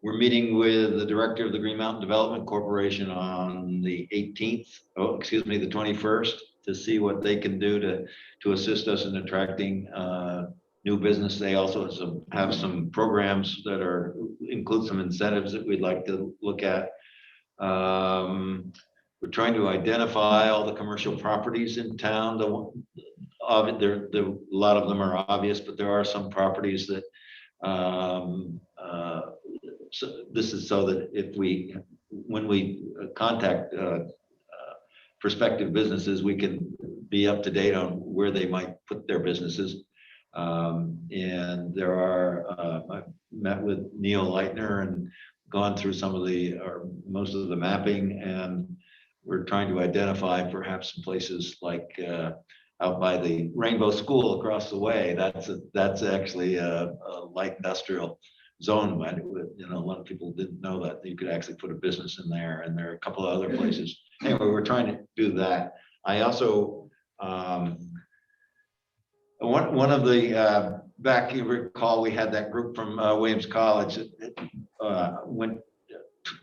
meeting with the director of the Green Mountain Development Corporation on the 18th, the 21st, to see what they can do to assist us in attracting new business. They also have some programs that include some incentives that we'd like to look at. We're trying to identify all the commercial properties in town. A lot of them are obvious, but there are some properties that so this is so that when we contact prospective businesses, we can be up to date on where they might put their businesses. And there are, I've met with Neil Leitner and gone through most of the mapping, and we're trying to identify perhaps some places like out by the Rainbow School across the way. That's actually a light industrial zone. A lot of people didn't know that you could actually put a business in there, and there are a couple of other places. Anyway, we're trying to do that. I also one of the back, you recall, we had that group from Williams College that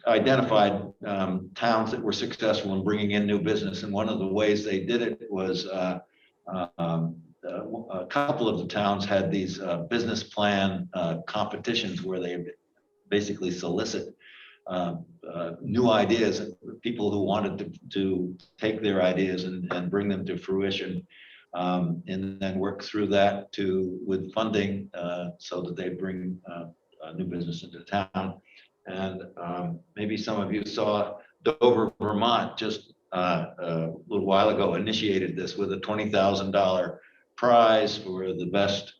identified towns that were successful in bringing in new business, and one of the ways they did it was a couple of the towns had these business plan competitions where they basically solicit new ideas, people who wanted to take their ideas and bring them to fruition. And then work through that with funding so that they bring new business into town. And maybe some of you saw Dover, Vermont, just a little while ago, initiated this with a $20,000 prize for the best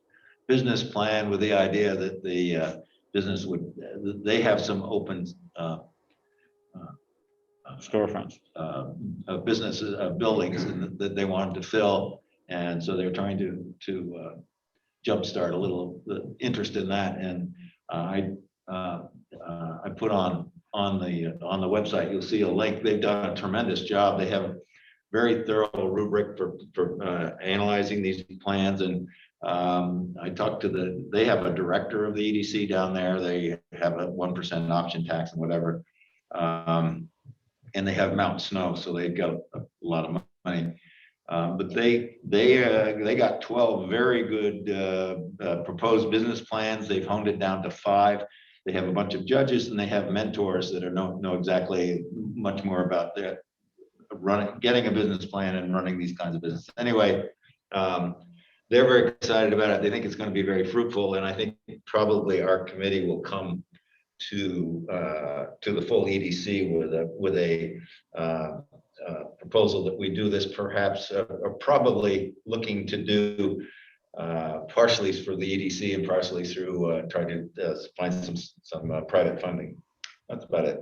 business plan, with the idea that the business they have some open storefronts, businesses, buildings that they wanted to fill. And so they're trying to jumpstart a little interest in that. And I put on the website, you'll see a link. They've done a tremendous job. They have a very thorough rubric for analyzing these plans. And I talked to they have a director of the EDC down there. They have a 1% option tax and whatever. And they have Mountain Snow, so they've got a lot of money. But they got 12 very good proposed business plans. They've honed it down to 5. They have a bunch of judges and they have mentors that are know exactly much more about that getting a business plan and running these kinds of business. Anyway, they're very excited about it. They think it's going to be very fruitful, and I think probably our committee will come to the full EDC with a proposal that we do this, perhaps, or probably looking to do partially for the EDC and partially through trying to find some private funding. That's about it.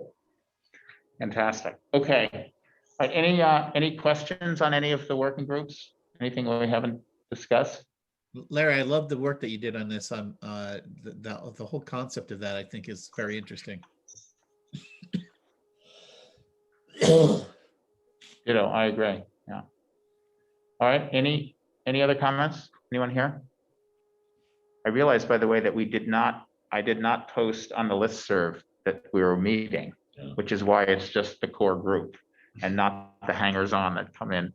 Fantastic. Okay. All right, any questions on any of the working groups? Anything we haven't discussed? Larry, I love the work that you did on this. The whole concept of that, I think, is very interesting. I agree. Yeah. All right. Any other comments? Anyone here? I realized, by the way, that I did not post on the listserv that we were meeting, which is why it's just the core group and not the hangers-on that come in,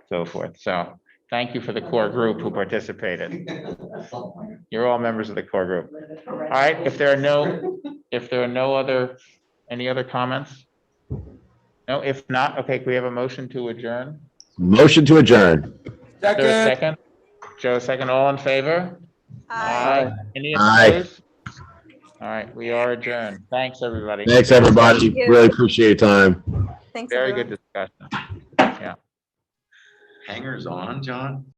so forth. So thank you for the core group who participated. You're all members of the core group. All right. If there are no any other comments? No, if not, okay, can we have a motion to adjourn? Motion to adjourn. Is there a second? Joe, second. All in favor? Aye. Any Aye. opposed? All right, we are adjourned. Thanks, everybody. Thanks, everybody. Thank you. Really appreciate your time. Thanks, Very everyone. good discussion. Yeah. Hangers on, John?